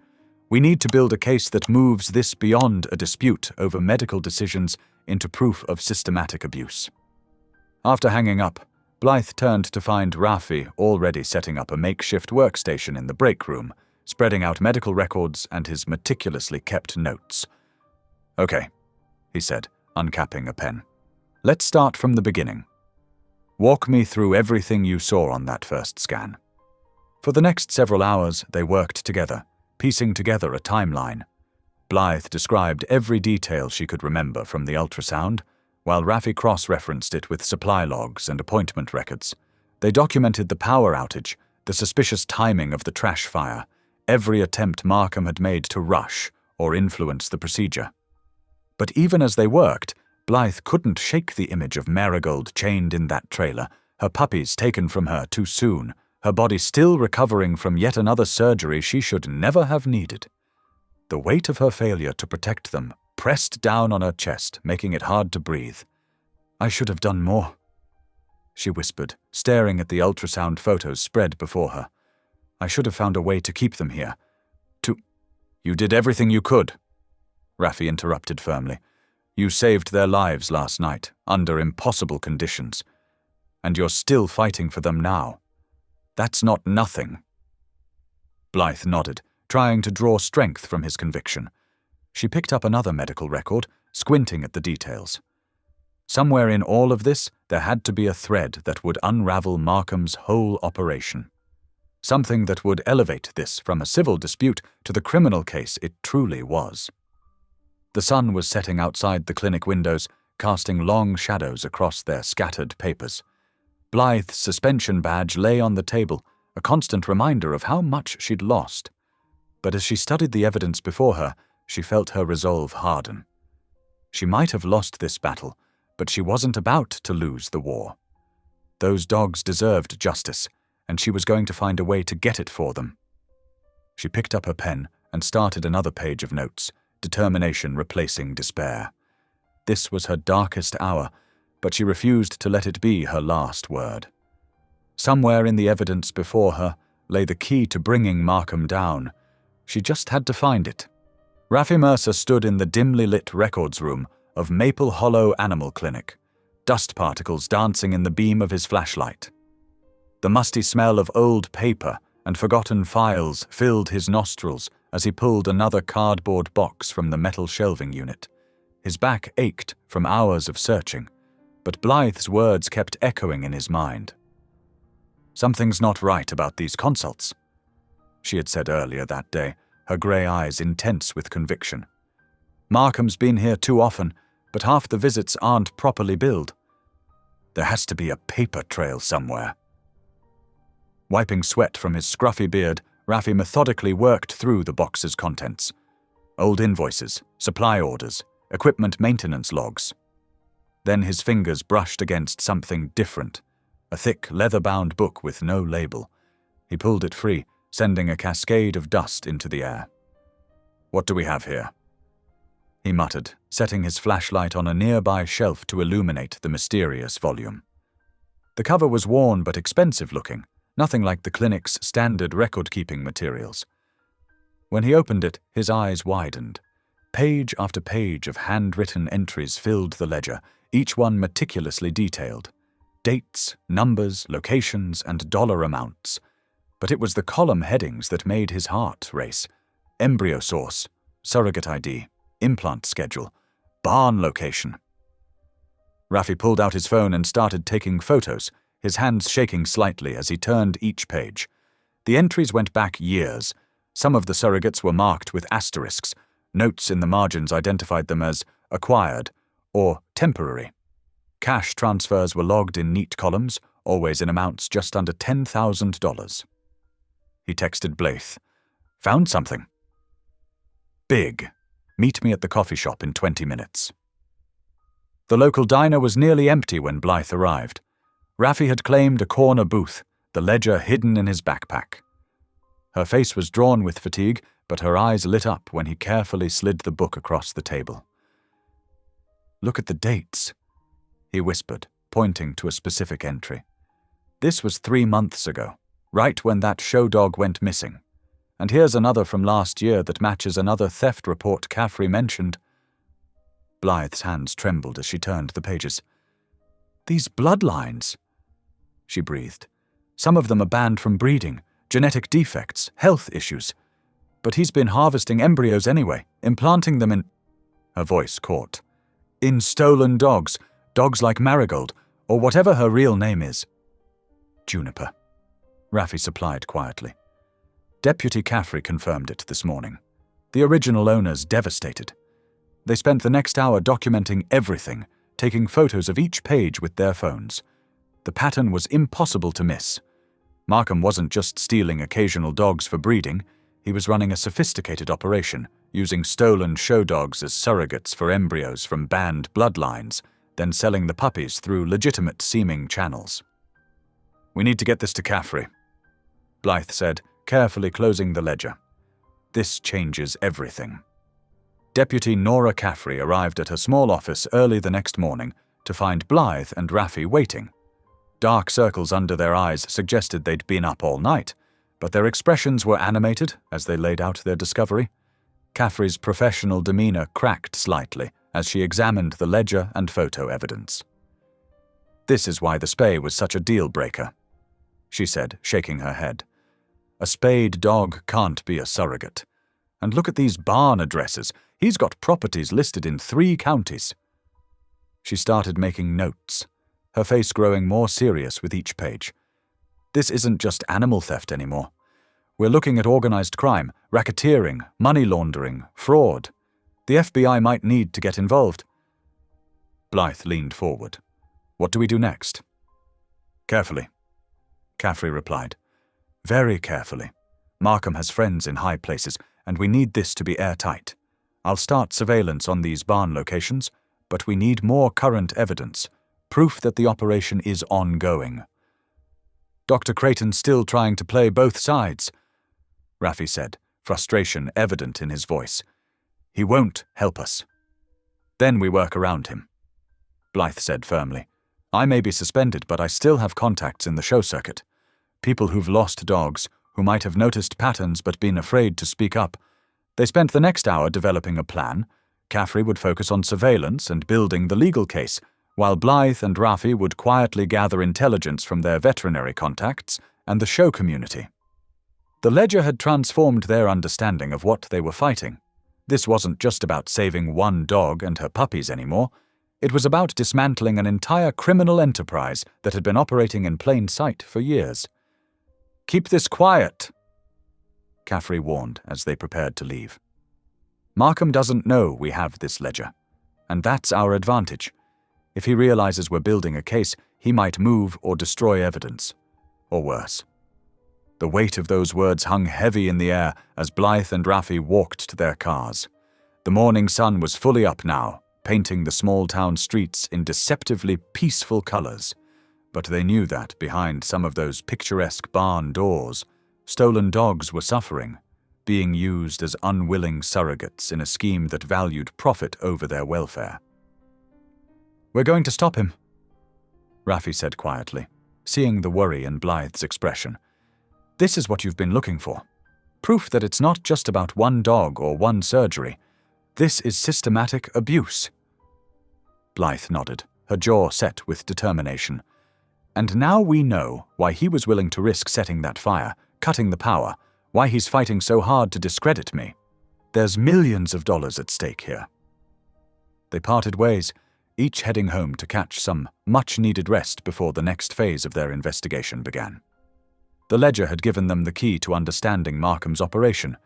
We need to build a case that moves this beyond a dispute over medical decisions into proof of systematic abuse. After hanging up, Blythe turned to find Ruffy already setting up a makeshift workstation in the break room, spreading out medical records and his meticulously kept notes. Okay, he said, uncapping a pen. Let's start from the beginning. Walk me through everything you saw on that first scan. For the next several hours, they worked together, piecing together a timeline. Blythe described every detail she could remember from the ultrasound, while Ruffy cross-referenced it with supply logs and appointment records. They documented the power outage, the suspicious timing of the trash fire, every attempt Markham had made to rush or influence the procedure. But even as they worked, Blythe couldn't shake the image of Marigold chained in that trailer, her puppies taken from her too soon, her body still recovering from yet another surgery she should never have needed. The weight of her failure to protect them pressed down on her chest, making it hard to breathe. I should have done more, she whispered, staring at the ultrasound photos spread before her. I should have found a way to keep them here. You did everything you could, Ruffy interrupted firmly. You saved their lives last night, under impossible conditions. And you're still fighting for them now. That's not nothing. Blythe nodded, trying to draw strength from his conviction. She picked up another medical record, squinting at the details. Somewhere in all of this, there had to be a thread that would unravel Markham's whole operation. Something that would elevate this from a civil dispute to the criminal case it truly was. The sun was setting outside the clinic windows, casting long shadows across their scattered papers. Blythe's suspension badge lay on the table, a constant reminder of how much she'd lost. But as she studied the evidence before her, she felt her resolve harden. She might have lost this battle, but she wasn't about to lose the war. Those dogs deserved justice, and she was going to find a way to get it for them. She picked up her pen and started another page of notes, determination replacing despair. This was her darkest hour, but she refused to let it be her last word. Somewhere in the evidence before her lay the key to bringing Markham down. She just had to find it. Raffi Mercer stood in the dimly lit records room of Maple Hollow Animal Clinic, dust particles dancing in the beam of his flashlight. The musty smell of old paper and forgotten files filled his nostrils as he pulled another cardboard box from the metal shelving unit. His back ached from hours of searching, but Blythe's words kept echoing in his mind. "Something's not right about these consults," she had said earlier that day, her grey eyes intense with conviction. "Markham's been here too often, but half the visits aren't properly billed. There has to be a paper trail somewhere." Wiping sweat from his scruffy beard, Raffi methodically worked through the box's contents. Old invoices, supply orders, equipment maintenance logs. Then his fingers brushed against something different, a thick, leather-bound book with no label. He pulled it free, sending a cascade of dust into the air. "What do we have here?" he muttered, setting his flashlight on a nearby shelf to illuminate the mysterious volume. The cover was worn but expensive-looking, nothing like the clinic's standard record-keeping materials. When he opened it, his eyes widened. Page after page of handwritten entries filled the ledger, each one meticulously detailed. Dates, numbers, locations, and dollar amounts. But it was the column headings that made his heart race. Embryo source, surrogate ID, implant schedule, barn location. Raffi pulled out his phone and started taking photos, his hands shaking slightly as he turned each page. The entries went back years. Some of the surrogates were marked with asterisks. Notes in the margins identified them as acquired or temporary. Cash transfers were logged in neat columns, always in amounts just under $10,000. He texted Blythe. "Found something." "Big. Meet me at the coffee shop in 20 minutes. The local diner was nearly empty when Blythe arrived. Raffi had claimed a corner booth, the ledger hidden in his backpack. Her face was drawn with fatigue, but her eyes lit up when he carefully slid the book across the table. "Look at the dates," he whispered, pointing to a specific entry. "This was 3 months ago, right when that show dog went missing. And here's another from last year that matches another theft report Caffrey mentioned." Blythe's hands trembled as she turned the pages. "These bloodlines," she breathed. "Some of them are banned from breeding, genetic defects, health issues. But he's been harvesting embryos anyway, implanting them in—" Her voice caught. "In stolen dogs, dogs like Marigold, or whatever her real name is." "Juniper," Raffi supplied quietly. Deputy Caffrey confirmed it this morning. The original owners devastated. They spent the next hour documenting everything, taking photos of each page with their phones. The pattern was impossible to miss. Markham wasn't just stealing occasional dogs for breeding, he was running a sophisticated operation, using stolen show dogs as surrogates for embryos from banned bloodlines, then selling the puppies through legitimate-seeming channels. "We need to get this to Caffrey," Blythe said, carefully closing the ledger. "This changes everything." Deputy Nora Caffrey arrived at her small office early the next morning to find Blythe and Raffi waiting. Dark circles under their eyes suggested they'd been up all night, but their expressions were animated as they laid out their discovery. Caffrey's professional demeanor cracked slightly as she examined the ledger and photo evidence. This is why the spay was such a deal-breaker, she said, shaking her head. A spayed dog can't be a surrogate. And look at these barn addresses. He's got properties listed in 3 counties. She started making notes, her face growing more serious with each page. This isn't just animal theft anymore. We're looking at organized crime, racketeering, money laundering, fraud. The FBI might need to get involved. Blythe leaned forward. What do we do next? Carefully, Caffrey replied. Very carefully. Markham has friends in high places, and we need this to be airtight. I'll start surveillance on these barn locations, but we need more current evidence, proof that the operation is ongoing. Dr. Creighton's still trying to play both sides, Raffi said, frustration evident in his voice. He won't help us. Then we work around him, Blythe said firmly. I may be suspended, but I still have contacts in the show circuit. People who've lost dogs, who might have noticed patterns but been afraid to speak up. They spent the next hour developing a plan. Caffrey would focus on surveillance and building the legal case, while Blythe and Raffi would quietly gather intelligence from their veterinary contacts and the show community. The Ledger had transformed their understanding of what they were fighting. This wasn't just about saving one dog and her puppies anymore. It was about dismantling an entire criminal enterprise that had been operating in plain sight for years. Keep this quiet, Caffrey warned as they prepared to leave. Markham doesn't know we have this ledger, and that's our advantage. If he realizes we're building a case, he might move or destroy evidence, or worse. The weight of those words hung heavy in the air as Blythe and Raffi walked to their cars. The morning sun was fully up now, painting the small-town streets in deceptively peaceful colors. But they knew that behind some of those picturesque barn doors, stolen dogs were suffering, being used as unwilling surrogates in a scheme that valued profit over their welfare. We're going to stop him, Raffi said quietly, seeing the worry in Blythe's expression. This is what you've been looking for. Proof that it's not just about one dog or one surgery. This is systematic abuse. Blythe nodded, her jaw set with determination. And now we know why he was willing to risk setting that fire, cutting the power, why he's fighting so hard to discredit me. There's millions of dollars at stake here. They parted ways, each heading home to catch some much-needed rest before the next phase of their investigation began. The Ledger had given them the key to understanding Markham's operation,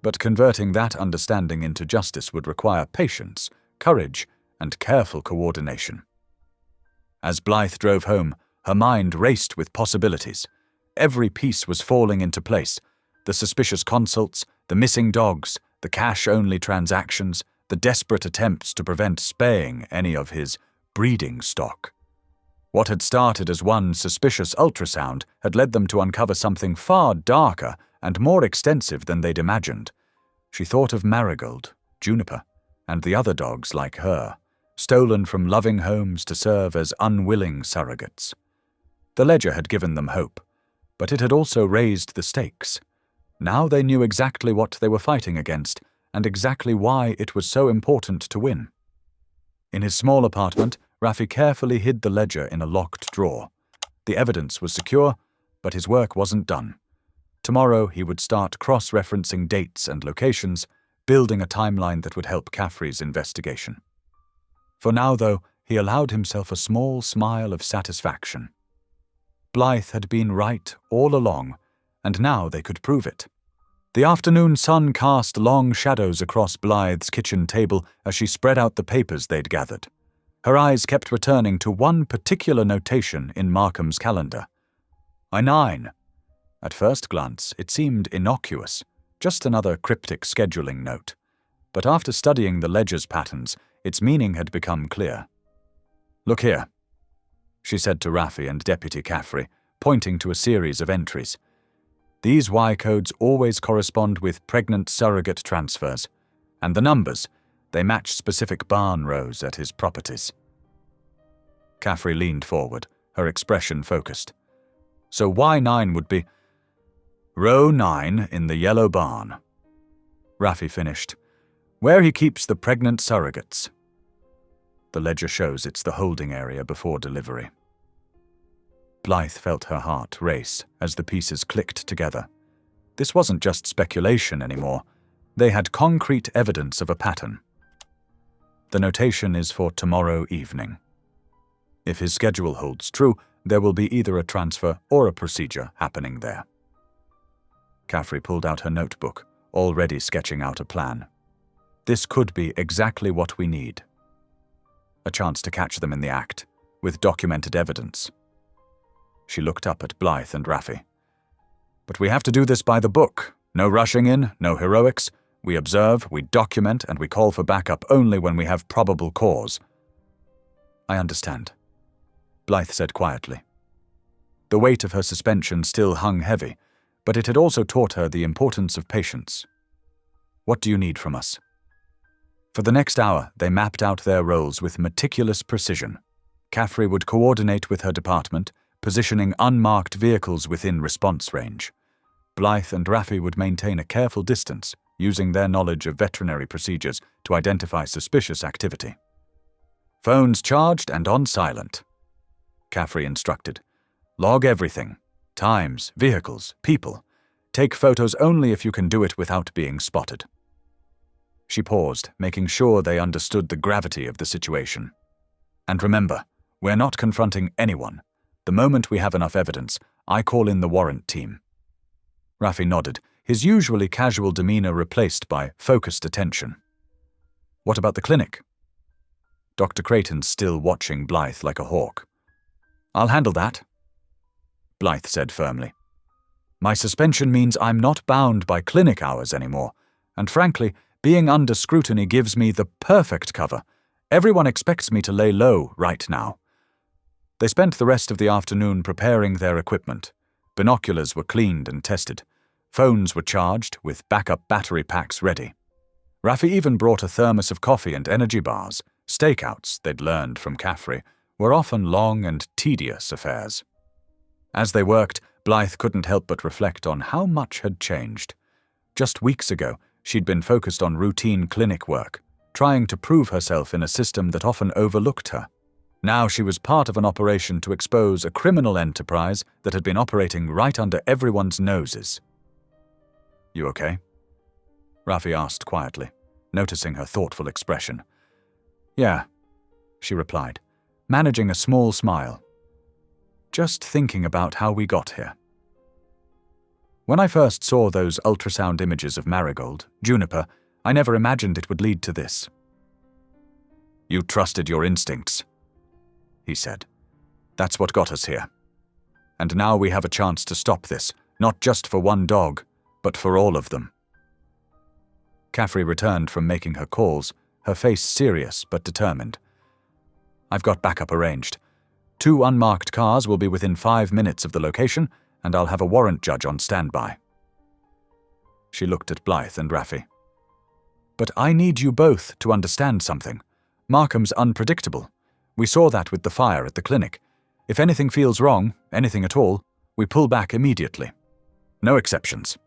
but converting that understanding into justice would require patience, courage, and careful coordination. As Blythe drove home, her mind raced with possibilities. Every piece was falling into place. The suspicious consults, the missing dogs, the cash-only transactions, the desperate attempts to prevent spaying any of his breeding stock. What had started as one suspicious ultrasound had led them to uncover something far darker and more extensive than they'd imagined. She thought of Marigold, Juniper, and the other dogs like her, stolen from loving homes to serve as unwilling surrogates. The Ledger had given them hope, but it had also raised the stakes. Now they knew exactly what they were fighting against, and exactly why it was so important to win. In his small apartment, Raffi carefully hid the ledger in a locked drawer. The evidence was secure, but his work wasn't done. Tomorrow he would start cross-referencing dates and locations, building a timeline that would help Caffrey's investigation. For now, though, he allowed himself a small smile of satisfaction. Blythe had been right all along, and now they could prove it. The afternoon sun cast long shadows across Blythe's kitchen table as she spread out the papers they'd gathered. Her eyes kept returning to one particular notation in Markham's calendar. I-9. At first glance, it seemed innocuous, just another cryptic scheduling note. But after studying the ledger's patterns, its meaning had become clear. Look here, she said to Raffi and Deputy Caffrey, pointing to a series of entries. These Y codes always correspond with pregnant surrogate transfers, and the numbers, they match specific barn rows at his properties. Caffrey leaned forward, her expression focused. So Y9 would be row 9 in the yellow barn. Raffi finished. Where he keeps the pregnant surrogates. The ledger shows it's the holding area before delivery. Blythe felt her heart race as the pieces clicked together. This wasn't just speculation anymore. They had concrete evidence of a pattern. The notation is for tomorrow evening. If his schedule holds true, there will be either a transfer or a procedure happening there. Caffrey pulled out her notebook, already sketching out a plan. This could be exactly what we need. A chance to catch them in the act, with documented evidence. She looked up at Blythe and Raffi. But we have to do this by the book. No rushing in, no heroics. We observe, we document, and we call for backup only when we have probable cause. I understand, Blythe said quietly. The weight of her suspension still hung heavy, but it had also taught her the importance of patience. What do you need from us? For the next hour, they mapped out their roles with meticulous precision. Caffrey would coordinate with her department, positioning unmarked vehicles within response range. Blythe and Raffi would maintain a careful distance, using their knowledge of veterinary procedures to identify suspicious activity. Phones charged and on silent, Caffrey instructed. Log everything. Times, vehicles, people. Take photos only if you can do it without being spotted. She paused, making sure they understood the gravity of the situation. And remember, we're not confronting anyone. The moment we have enough evidence, I call in the warrant team. Raffi nodded, his usually casual demeanor replaced by focused attention. What about the clinic? Dr. Creighton's still watching Blythe like a hawk. I'll handle that, Blythe said firmly. My suspension means I'm not bound by clinic hours anymore, and frankly, being under scrutiny gives me the perfect cover. Everyone expects me to lay low right now. They spent the rest of the afternoon preparing their equipment. Binoculars were cleaned and tested. Phones were charged, with backup battery packs ready. Raffi even brought a thermos of coffee and energy bars. Stakeouts, they'd learned from Caffrey, were often long and tedious affairs. As they worked, Blythe couldn't help but reflect on how much had changed. Just weeks ago, she'd been focused on routine clinic work, trying to prove herself in a system that often overlooked her. Now she was part of an operation to expose a criminal enterprise that had been operating right under everyone's noses. You okay? Raffi asked quietly, noticing her thoughtful expression. Yeah, she replied, managing a small smile. Just thinking about how we got here. When I first saw those ultrasound images of Marigold, Juniper, I never imagined it would lead to this. You trusted your instincts, he said. That's what got us here. And now we have a chance to stop this, not just for one dog, but for all of them. Caffrey returned from making her calls, her face serious but determined. I've got backup arranged. 2 unmarked cars will be within 5 minutes of the location, and I'll have a warrant judge on standby. She looked at Blythe and Raffi. But I need you both to understand something. Markham's unpredictable. We saw that with the fire at the clinic. If anything feels wrong, anything at all, we pull back immediately. No exceptions.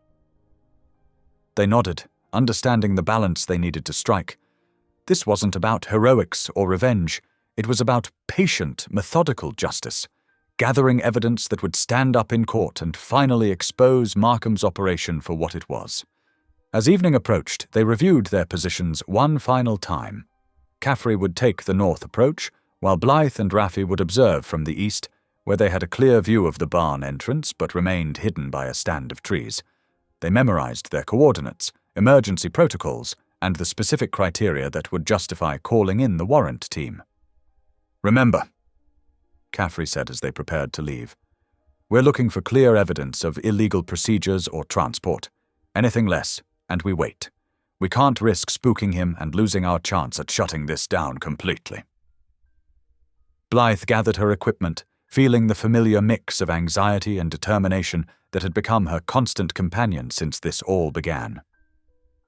They nodded, understanding the balance they needed to strike. This wasn't about heroics or revenge. It was about patient, methodical justice, gathering evidence that would stand up in court and finally expose Markham's operation for what it was. As evening approached, they reviewed their positions one final time. Caffrey would take the north approach, while Blythe and Raffi would observe from the east, where they had a clear view of the barn entrance but remained hidden by a stand of trees. They memorized their coordinates, emergency protocols, and the specific criteria that would justify calling in the warrant team. Remember, Caffrey said as they prepared to leave, we're looking for clear evidence of illegal procedures or transport. Anything less, and we wait. We can't risk spooking him and losing our chance at shutting this down completely. Blythe gathered her equipment, feeling the familiar mix of anxiety and determination that had become her constant companion since this all began.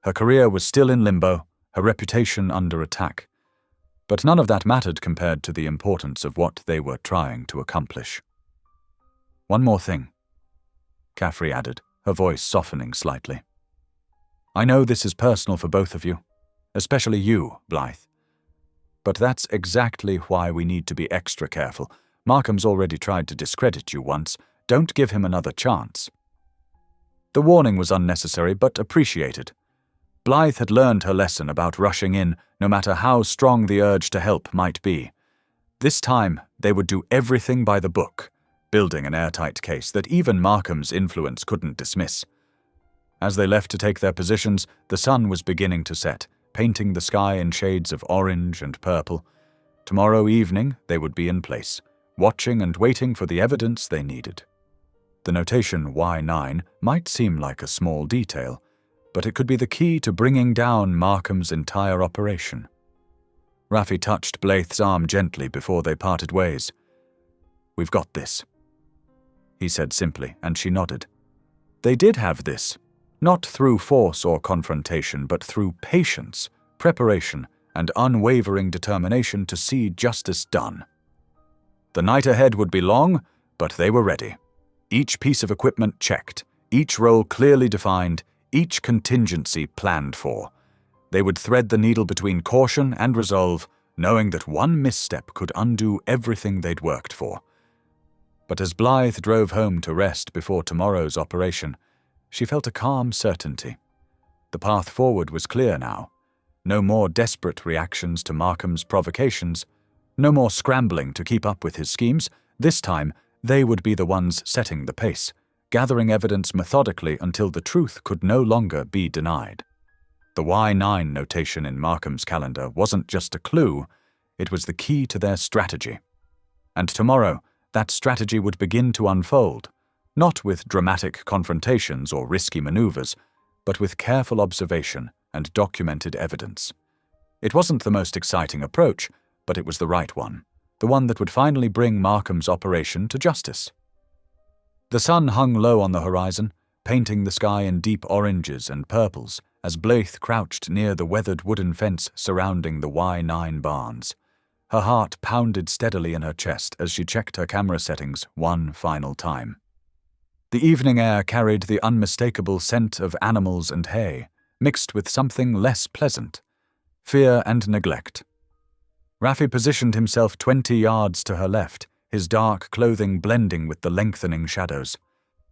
Her career was still in limbo, her reputation under attack. But none of that mattered compared to the importance of what they were trying to accomplish. One more thing, Caffrey added, her voice softening slightly. I know this is personal for both of you, especially you, Blythe. But that's exactly why we need to be extra careful. Markham's already tried to discredit you once. Don't give him another chance." The warning was unnecessary but appreciated. Blythe had learned her lesson about rushing in, no matter how strong the urge to help might be. This time, they would do everything by the book, building an airtight case that even Markham's influence couldn't dismiss. As they left to take their positions, the sun was beginning to set, painting the sky in shades of orange and purple. Tomorrow evening, they would be in place, watching and waiting for the evidence they needed. The notation Y9 might seem like a small detail, but it could be the key to bringing down Markham's entire operation. Raffi touched Blythe's arm gently before they parted ways. "We've got this," he said simply, and she nodded. They did have this, not through force or confrontation, but through patience, preparation, and unwavering determination to see justice done. The night ahead would be long, but they were ready. Each piece of equipment checked, each role clearly defined, each contingency planned for. They would thread the needle between caution and resolve, knowing that one misstep could undo everything they'd worked for. But as Blythe drove home to rest before tomorrow's operation, she felt a calm certainty. The path forward was clear now. No more desperate reactions to Markham's provocations. No more scrambling to keep up with his schemes. This time, they would be the ones setting the pace, gathering evidence methodically until the truth could no longer be denied. The Y9 notation in Markham's calendar wasn't just a clue, it was the key to their strategy. And tomorrow, that strategy would begin to unfold, not with dramatic confrontations or risky maneuvers, but with careful observation and documented evidence. It wasn't the most exciting approach, but it was the right one, the one that would finally bring Markham's operation to justice. The sun hung low on the horizon, painting the sky in deep oranges and purples as Blythe crouched near the weathered wooden fence surrounding the Y9 barns. Her heart pounded steadily in her chest as she checked her camera settings one final time. The evening air carried the unmistakable scent of animals and hay, mixed with something less pleasant, fear and neglect. Raffi positioned himself 20 yards to her left, his dark clothing blending with the lengthening shadows.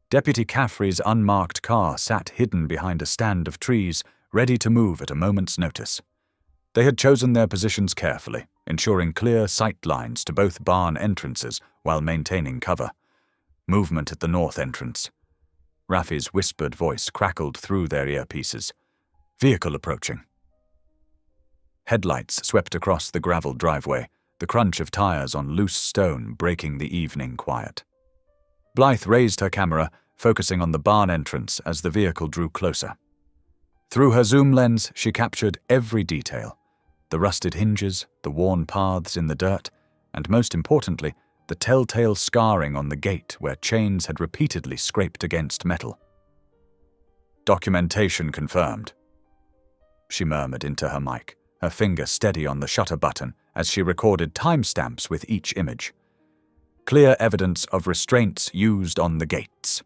Deputy Caffrey's unmarked car sat hidden behind a stand of trees, ready to move at a moment's notice. They had chosen their positions carefully, ensuring clear sight lines to both barn entrances while maintaining cover. Movement at the north entrance. Raffi's whispered voice crackled through their earpieces. Vehicle approaching. Headlights swept across the graveled driveway, the crunch of tires on loose stone breaking the evening quiet. Blythe raised her camera, focusing on the barn entrance as the vehicle drew closer. Through her zoom lens, she captured every detail. The rusted hinges, the worn paths in the dirt, and most importantly, the telltale scarring on the gate where chains had repeatedly scraped against metal. "Documentation confirmed," she murmured into her mic, her finger steady on the shutter button as she recorded timestamps with each image. Clear evidence of restraints used on the gates.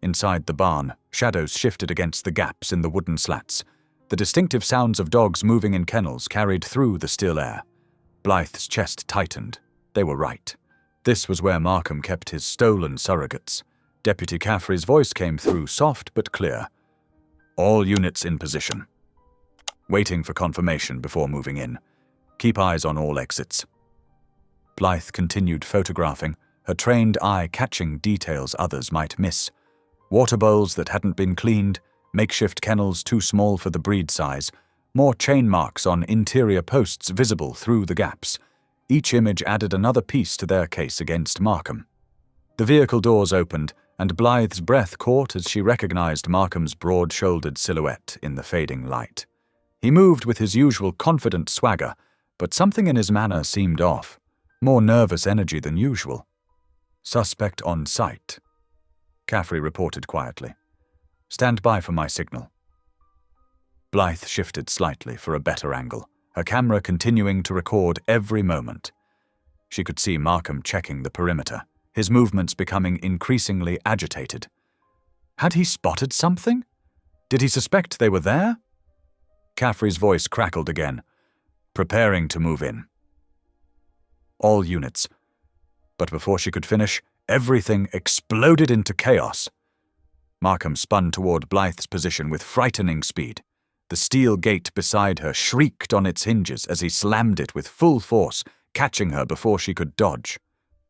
Inside the barn, shadows shifted against the gaps in the wooden slats. The distinctive sounds of dogs moving in kennels carried through the still air. Blythe's chest tightened. They were right. This was where Markham kept his stolen surrogates. Deputy Caffrey's voice came through soft but clear. "All units in position. Waiting for confirmation before moving in. Keep eyes on all exits." Blythe continued photographing, her trained eye catching details others might miss. Water bowls that hadn't been cleaned, makeshift kennels too small for the breed size, more chain marks on interior posts visible through the gaps. Each image added another piece to their case against Markham. The vehicle doors opened, and Blythe's breath caught as she recognized Markham's broad-shouldered silhouette in the fading light. He moved with his usual confident swagger, but something in his manner seemed off. More nervous energy than usual. "Suspect on sight," Caffrey reported quietly. "Stand by for my signal." Blythe shifted slightly for a better angle, her camera continuing to record every moment. She could see Markham checking the perimeter, his movements becoming increasingly agitated. Had he spotted something? Did he suspect they were there? Caffrey's voice crackled again. "Preparing to move in. All units, but before she could finish, everything exploded into chaos. Markham spun toward Blythe's position with frightening speed. The steel gate beside her shrieked on its hinges as he slammed it with full force, catching her before she could dodge.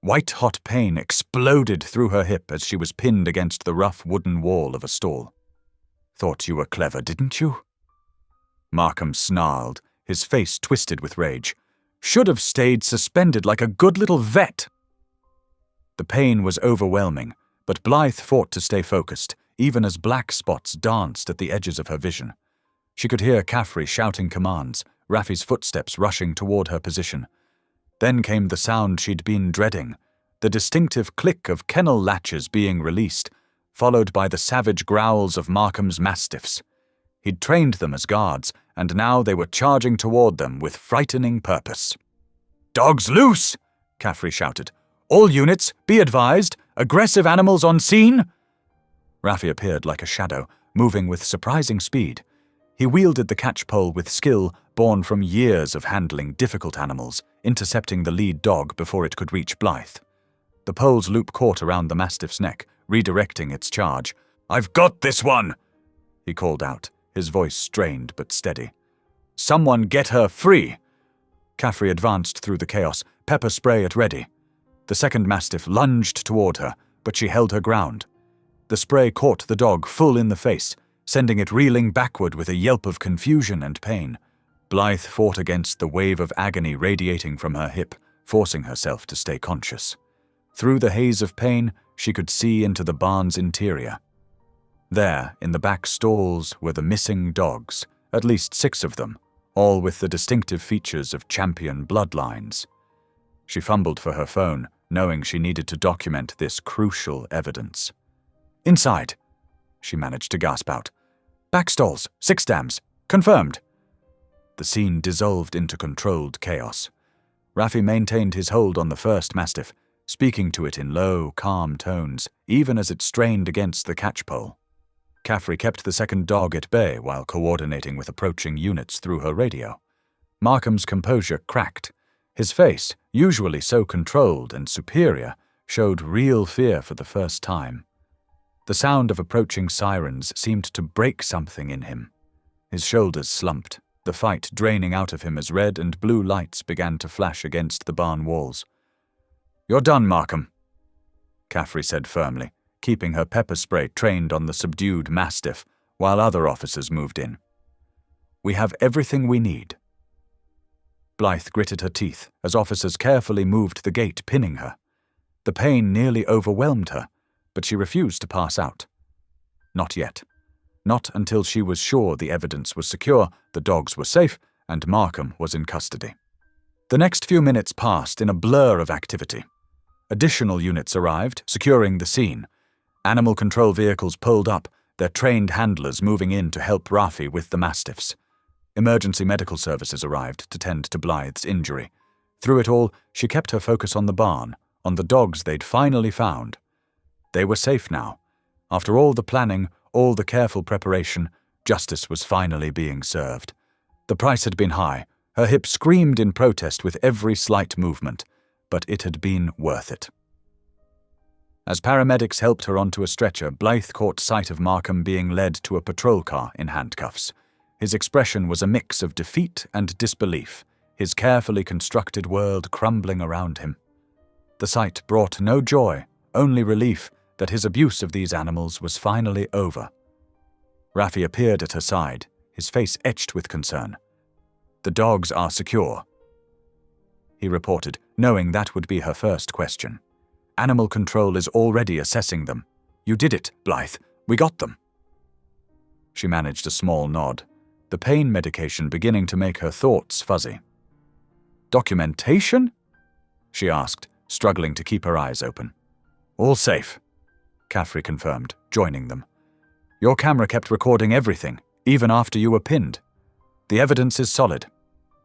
White-hot pain exploded through her hip as she was pinned against the rough wooden wall of a stall. "Thought you were clever, didn't you?" Markham snarled, his face twisted with rage. "Should have stayed suspended like a good little vet." The pain was overwhelming, but Blythe fought to stay focused, even as black spots danced at the edges of her vision. She could hear Caffrey shouting commands, Raffi's footsteps rushing toward her position. Then came the sound she'd been dreading, the distinctive click of kennel latches being released, followed by the savage growls of Markham's mastiffs. He'd trained them as guards, and now they were charging toward them with frightening purpose. "Dogs loose!" Caffrey shouted. "All units, be advised! Aggressive animals on scene!" Raffi appeared like a shadow, moving with surprising speed. He wielded the catchpole with skill born from years of handling difficult animals, intercepting the lead dog before it could reach Blythe. The pole's loop caught around the mastiff's neck, redirecting its charge. "I've got this one!" he called out, his voice strained but steady. "Someone get her free!" Caffrey advanced through the chaos, pepper spray at ready. The second mastiff lunged toward her, but she held her ground. The spray caught the dog full in the face, sending it reeling backward with a yelp of confusion and pain. Blythe fought against the wave of agony radiating from her hip, forcing herself to stay conscious. Through the haze of pain, she could see into the barn's interior. There, in the back stalls, were the missing dogs, at least 6 of them, all with the distinctive features of champion bloodlines. She fumbled for her phone, knowing she needed to document this crucial evidence. "Inside," she managed to gasp out. "Back stalls, 6 dams. Confirmed." The scene dissolved into controlled chaos. Raffi maintained his hold on the first mastiff, speaking to it in low, calm tones, even as it strained against the catchpole. Caffrey kept the second dog at bay while coordinating with approaching units through her radio. Markham's composure cracked. His face, usually so controlled and superior, showed real fear for the first time. The sound of approaching sirens seemed to break something in him. His shoulders slumped, the fight draining out of him as red and blue lights began to flash against the barn walls. "You're done, Markham," Caffrey said firmly, keeping her pepper spray trained on the subdued mastiff while other officers moved in. "We have everything we need." Blythe gritted her teeth as officers carefully moved the gate, pinning her. The pain nearly overwhelmed her, but she refused to pass out. Not yet. Not until she was sure the evidence was secure, the dogs were safe, and Markham was in custody. The next few minutes passed in a blur of activity. Additional units arrived, securing the scene. Animal control vehicles pulled up, their trained handlers moving in to help Raffi with the mastiffs. Emergency medical services arrived to tend to Blythe's injury. Through it all, she kept her focus on the barn, on the dogs they'd finally found. They were safe now. After all the planning, all the careful preparation, justice was finally being served. The price had been high. Her hip screamed in protest with every slight movement, but it had been worth it. As paramedics helped her onto a stretcher, Blythe caught sight of Markham being led to a patrol car in handcuffs. His expression was a mix of defeat and disbelief, his carefully constructed world crumbling around him. The sight brought no joy, only relief that his abuse of these animals was finally over. Raffi appeared at her side, his face etched with concern. "The dogs are secure," he reported, knowing that would be her first question. "Animal control is already assessing them. You did it, Blythe. We got them." She managed a small nod, the pain medication beginning to make her thoughts fuzzy. "Documentation?" she asked, struggling to keep her eyes open. "All safe," Caffrey confirmed, joining them. "Your camera kept recording everything, even after you were pinned. The evidence is solid.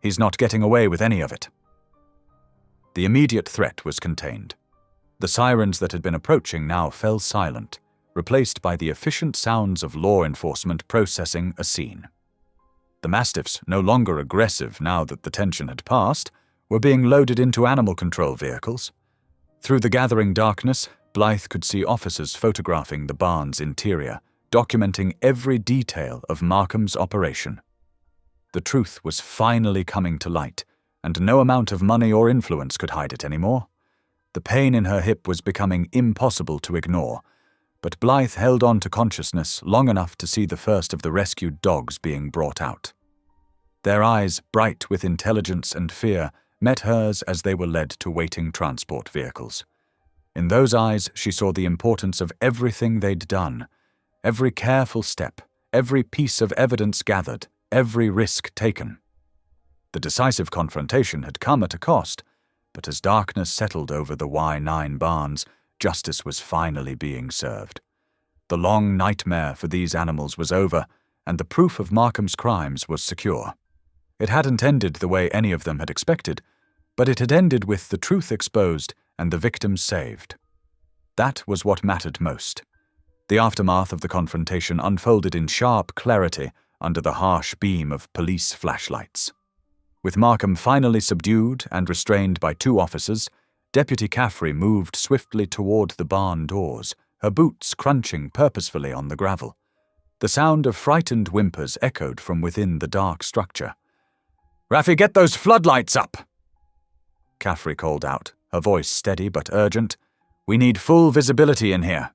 He's not getting away with any of it." The immediate threat was contained. The sirens that had been approaching now fell silent, replaced by the efficient sounds of law enforcement processing a scene. The mastiffs, no longer aggressive now that the tension had passed, were being loaded into animal control vehicles. Through the gathering darkness, Blythe could see officers photographing the barn's interior, documenting every detail of Markham's operation. The truth was finally coming to light, and no amount of money or influence could hide it anymore. The pain in her hip was becoming impossible to ignore, but Blythe held on to consciousness long enough to see the first of the rescued dogs being brought out. Their eyes, bright with intelligence and fear, met hers as they were led to waiting transport vehicles. In those eyes, she saw the importance of everything they'd done, every careful step, every piece of evidence gathered, every risk taken. The decisive confrontation had come at a cost, but as darkness settled over the Y9 barns, justice was finally being served. The long nightmare for these animals was over, and the proof of Markham's crimes was secure. It hadn't ended the way any of them had expected, but it had ended with the truth exposed and the victims saved. That was what mattered most. The aftermath of the confrontation unfolded in sharp clarity under the harsh beam of police flashlights. With Markham finally subdued and restrained by 2 officers, Deputy Caffrey moved swiftly toward the barn doors, her boots crunching purposefully on the gravel. The sound of frightened whimpers echoed from within the dark structure. "Raffi, get those floodlights up!" Caffrey called out, her voice steady but urgent. "We need full visibility in here."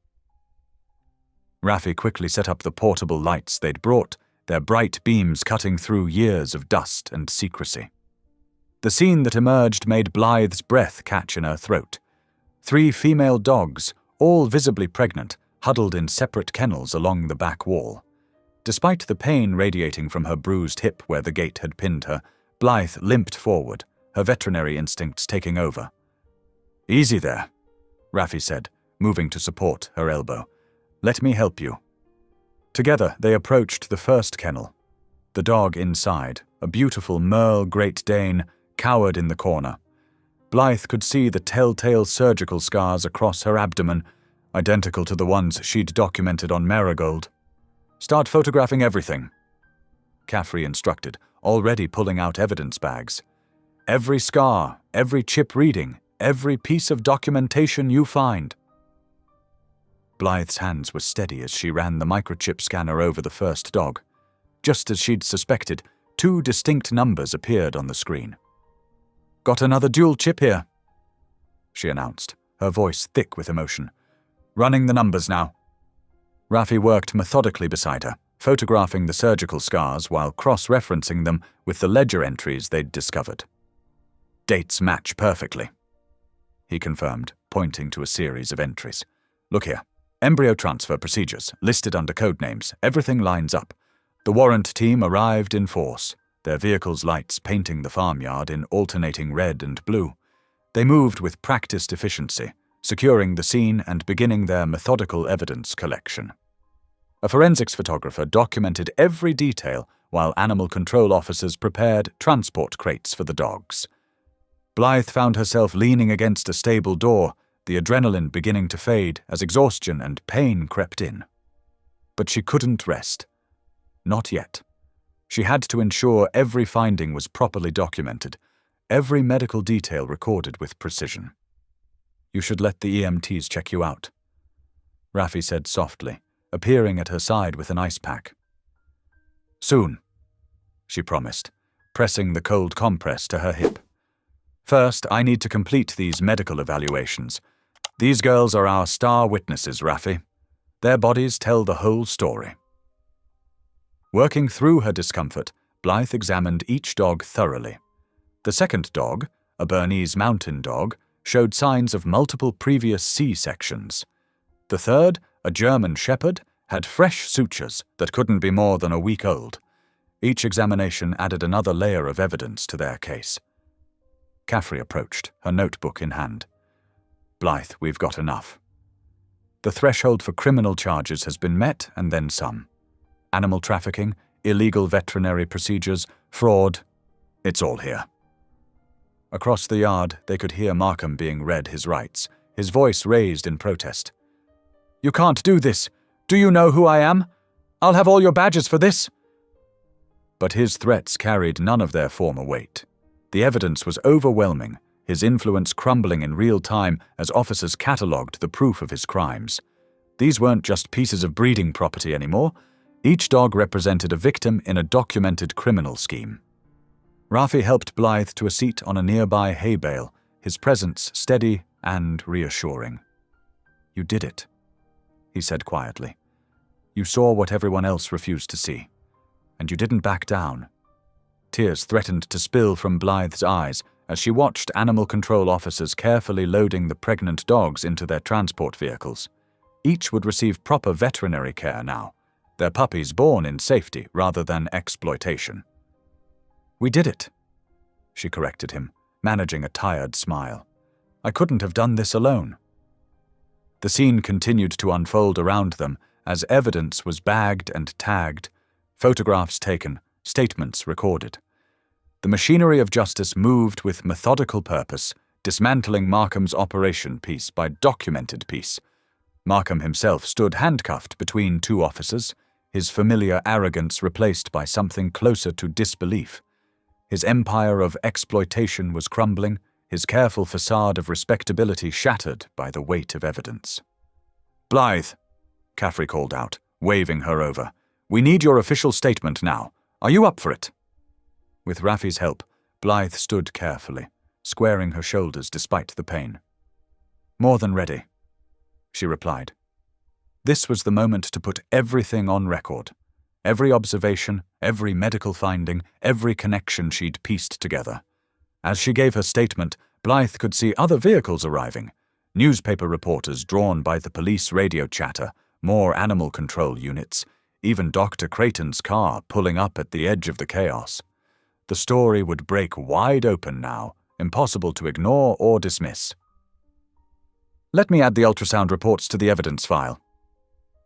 Raffi quickly set up the portable lights they'd brought, their bright beams cutting through years of dust and secrecy. The scene that emerged made Blythe's breath catch in her throat. 3 female dogs, all visibly pregnant, huddled in separate kennels along the back wall. Despite the pain radiating from her bruised hip where the gate had pinned her, Blythe limped forward, her veterinary instincts taking over. "Easy there," Raffi said, moving to support her elbow. "Let me help you." Together they approached the first kennel. The dog inside, a beautiful Merle Great Dane, cowered in the corner. Blythe could see the telltale surgical scars across her abdomen, identical to the ones she'd documented on Marigold. "Start photographing everything," Caffrey instructed, already pulling out evidence bags. "Every scar, every chip reading, every piece of documentation you find." Blythe's hands were steady as she ran the microchip scanner over the first dog. Just as she'd suspected, 2 distinct numbers appeared on the screen. "Got another dual chip here," she announced, her voice thick with emotion. "Running the numbers now." Raffi worked methodically beside her, photographing the surgical scars while cross-referencing them with the ledger entries they'd discovered. "Dates match perfectly," he confirmed, pointing to a series of entries. "Look here. Embryo transfer procedures, listed under code names. Everything lines up. The warrant team arrived in force, their vehicle's lights painting the farmyard in alternating red and blue. They moved with practiced efficiency, securing the scene and beginning their methodical evidence collection. A forensics photographer documented every detail while animal control officers prepared transport crates for the dogs. Blythe found herself leaning against a stable door, the adrenaline beginning to fade as exhaustion and pain crept in. But she couldn't rest. Not yet. She had to ensure every finding was properly documented, every medical detail recorded with precision. "You should let the EMTs check you out," Raffi said softly, appearing at her side with an ice pack. "Soon," she promised, pressing the cold compress to her hip. "First, I need to complete these medical evaluations. These girls are our star witnesses, Raffi. Their bodies tell the whole story." Working through her discomfort, Blythe examined each dog thoroughly. The second dog, a Bernese mountain dog, showed signs of multiple previous C-sections. The third, a German shepherd, had fresh sutures that couldn't be more than a week old. Each examination added another layer of evidence to their case. Caffrey approached, her notebook in hand. "Blythe, we've got enough. The threshold for criminal charges has been met, and then some. Animal trafficking, illegal veterinary procedures, fraud, it's all here." Across the yard, they could hear Markham being read his rights, his voice raised in protest. "You can't do this. Do you know who I am? I'll have all your badges for this." But his threats carried none of their former weight. The evidence was overwhelming, his influence crumbling in real time as officers catalogued the proof of his crimes. These weren't just pieces of breeding property anymore. Each dog represented a victim in a documented criminal scheme. Rafi helped Blythe to a seat on a nearby hay bale, his presence steady and reassuring. "You did it," he said quietly. "You saw what everyone else refused to see. And you didn't back down." Tears threatened to spill from Blythe's eyes as she watched animal control officers carefully loading the pregnant dogs into their transport vehicles. Each would receive proper veterinary care now, their puppies born in safety rather than exploitation. "We did it," she corrected him, managing a tired smile. "I couldn't have done this alone." The scene continued to unfold around them as evidence was bagged and tagged, photographs taken, statements recorded. The machinery of justice moved with methodical purpose, dismantling Markham's operation piece by documented piece. Markham himself stood handcuffed between two officers, his familiar arrogance replaced by something closer to disbelief. His empire of exploitation was crumbling, his careful facade of respectability shattered by the weight of evidence. "Blythe," Caffrey called out, waving her over. "We need your official statement now. Are you up for it?" With Rafi's help, Blythe stood carefully, squaring her shoulders despite the pain. "More than ready," she replied. This was the moment to put everything on record. Every observation, every medical finding, every connection she'd pieced together. As she gave her statement, Blythe could see other vehicles arriving, newspaper reporters drawn by the police radio chatter, more animal control units, even Dr. Creighton's car pulling up at the edge of the chaos. The story would break wide open now, impossible to ignore or dismiss. "Let me add the ultrasound reports to the evidence file,"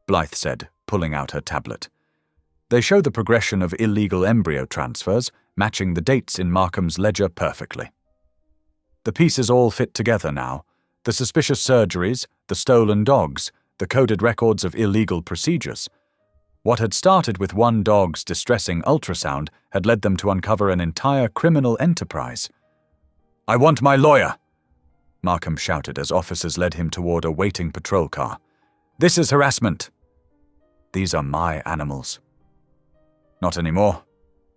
Blythe said, pulling out her tablet. "They show the progression of illegal embryo transfers, matching the dates in Markham's ledger perfectly. The pieces all fit together now. The suspicious surgeries, the stolen dogs, the coded records of illegal procedures. What had started with one dog's distressing ultrasound had led them to uncover an entire criminal enterprise. "I want my lawyer," Markham shouted as officers led him toward a waiting patrol car. "This is harassment." "These are my animals." "Not anymore,"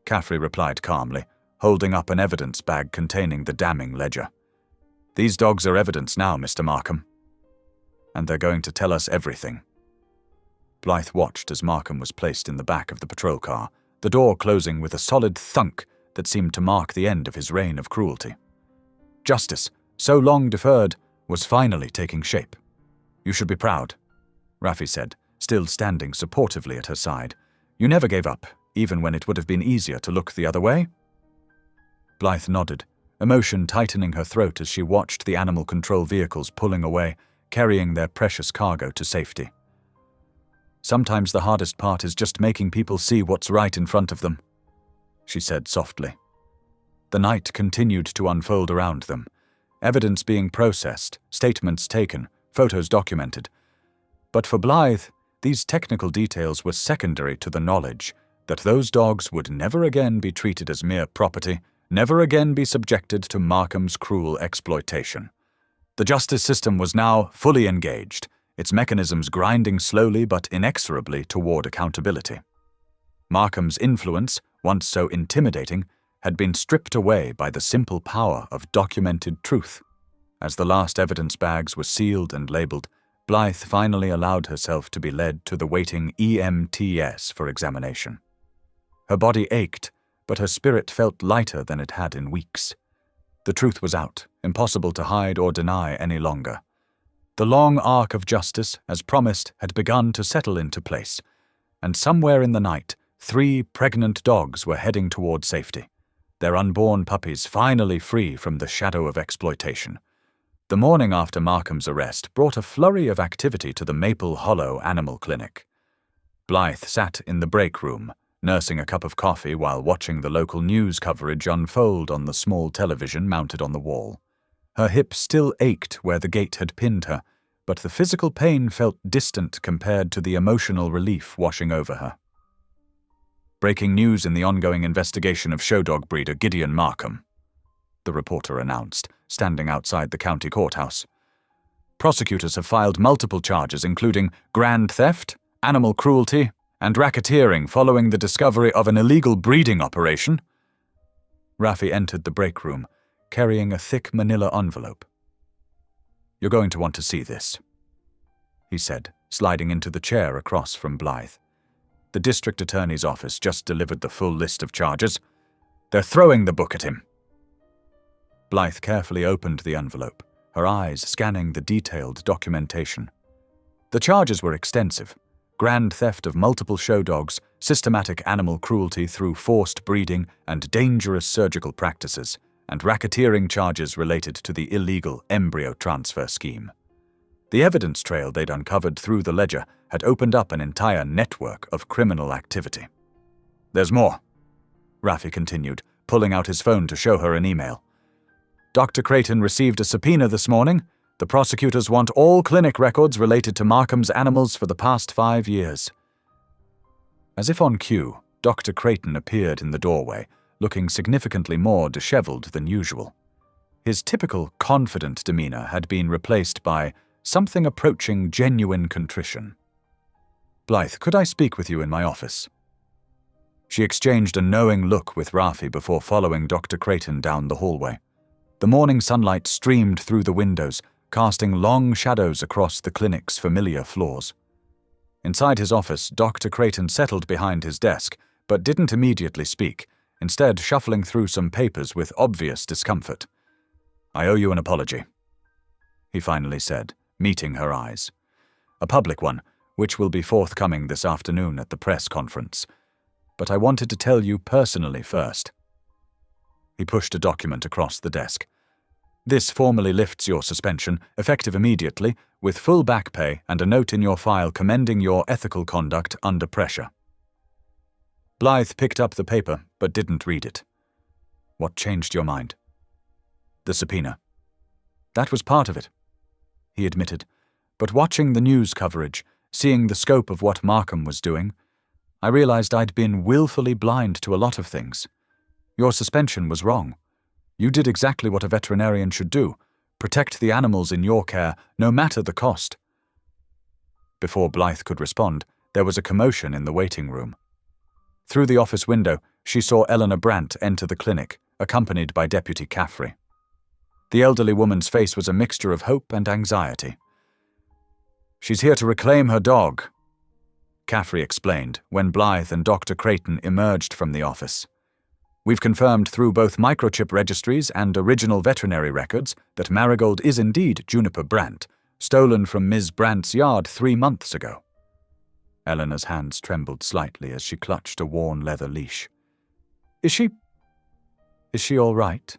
Caffrey replied calmly, holding up an evidence bag containing the damning ledger. "These dogs are evidence now, Mr. Markham. And they're going to tell us everything." Blythe watched as Markham was placed in the back of the patrol car, the door closing with a solid thunk that seemed to mark the end of his reign of cruelty. Justice, so long deferred, was finally taking shape. "You should be proud," Rafi said, still standing supportively at her side. "You never gave up, even when it would have been easier to look the other way." Blythe nodded, emotion tightening her throat as she watched the animal control vehicles pulling away, carrying their precious cargo to safety. "Sometimes the hardest part is just making people see what's right in front of them," she said softly. The night continued to unfold around them, evidence being processed, statements taken, photos documented. But for Blythe, these technical details were secondary to the knowledge that those dogs would never again be treated as mere property, never again be subjected to Markham's cruel exploitation. The justice system was now fully engaged, its mechanisms grinding slowly but inexorably toward accountability. Markham's influence, once so intimidating, had been stripped away by the simple power of documented truth. As the last evidence bags were sealed and labeled, Blythe finally allowed herself to be led to the waiting EMTS for examination. Her body ached, but her spirit felt lighter than it had in weeks. The truth was out, impossible to hide or deny any longer. The long arc of justice, as promised, had begun to settle into place, and somewhere in the night, 3 pregnant dogs were heading toward safety, their unborn puppies finally free from the shadow of exploitation. The morning after Markham's arrest brought a flurry of activity to the Maple Hollow Animal Clinic. Blythe sat in the break room, nursing a cup of coffee while watching the local news coverage unfold on the small television mounted on the wall. Her hip still ached where the gate had pinned her, but the physical pain felt distant compared to the emotional relief washing over her. Breaking news in the ongoing investigation of show dog breeder Gideon Markham, the reporter announced, standing outside the county courthouse. Prosecutors have filed multiple charges including grand theft, animal cruelty, and racketeering following the discovery of an illegal breeding operation. Rafi entered the break room, carrying a thick manila envelope. "You're going to want to see this," he said, sliding into the chair across from Blythe. "The district attorney's office just delivered the full list of charges. They're throwing the book at him." Blythe carefully opened the envelope, her eyes scanning the detailed documentation. The charges were extensive: grand theft of multiple show dogs, systematic animal cruelty through forced breeding and dangerous surgical practices, and racketeering charges related to the illegal embryo transfer scheme. The evidence trail they'd uncovered through the ledger had opened up an entire network of criminal activity. "There's more," Rafi continued, pulling out his phone to show her an email. "Dr. Creighton received a subpoena this morning. The prosecutors want all clinic records related to Markham's animals for the past 5 years." As if on cue, Dr. Creighton appeared in the doorway, looking significantly more disheveled than usual. His typical confident demeanor had been replaced by something approaching genuine contrition. "Blythe, could I speak with you in my office?" She exchanged a knowing look with Rafi before following Dr. Creighton down the hallway. The morning sunlight streamed through the windows, casting long shadows across the clinic's familiar floors. Inside his office, Dr. Creighton settled behind his desk, but didn't immediately speak, instead shuffling through some papers with obvious discomfort. "I owe you an apology," he finally said, meeting her eyes. "A public one, which will be forthcoming this afternoon at the press conference. But I wanted to tell you personally first." He pushed a document across the desk. "This formally lifts your suspension, effective immediately, with full back pay and a note in your file commending your ethical conduct under pressure." Blythe picked up the paper, but didn't read it. "What changed your mind?" "The subpoena." "That was part of it," he admitted. "But watching the news coverage, seeing the scope of what Markham was doing, I realized I'd been willfully blind to a lot of things. Your suspension was wrong. You did exactly what a veterinarian should do: protect the animals in your care, no matter the cost." Before Blythe could respond, there was a commotion in the waiting room. Through the office window, she saw Eleanor Brandt enter the clinic, accompanied by Deputy Caffrey. The elderly woman's face was a mixture of hope and anxiety. "She's here to reclaim her dog," Caffrey explained when Blythe and Dr. Creighton emerged from the office. "We've confirmed through both microchip registries and original veterinary records that Marigold is indeed Juniper Brandt, stolen from Ms. Brandt's yard 3 months ago." Eleanor's hands trembled slightly as she clutched a worn leather leash. Is she all right?"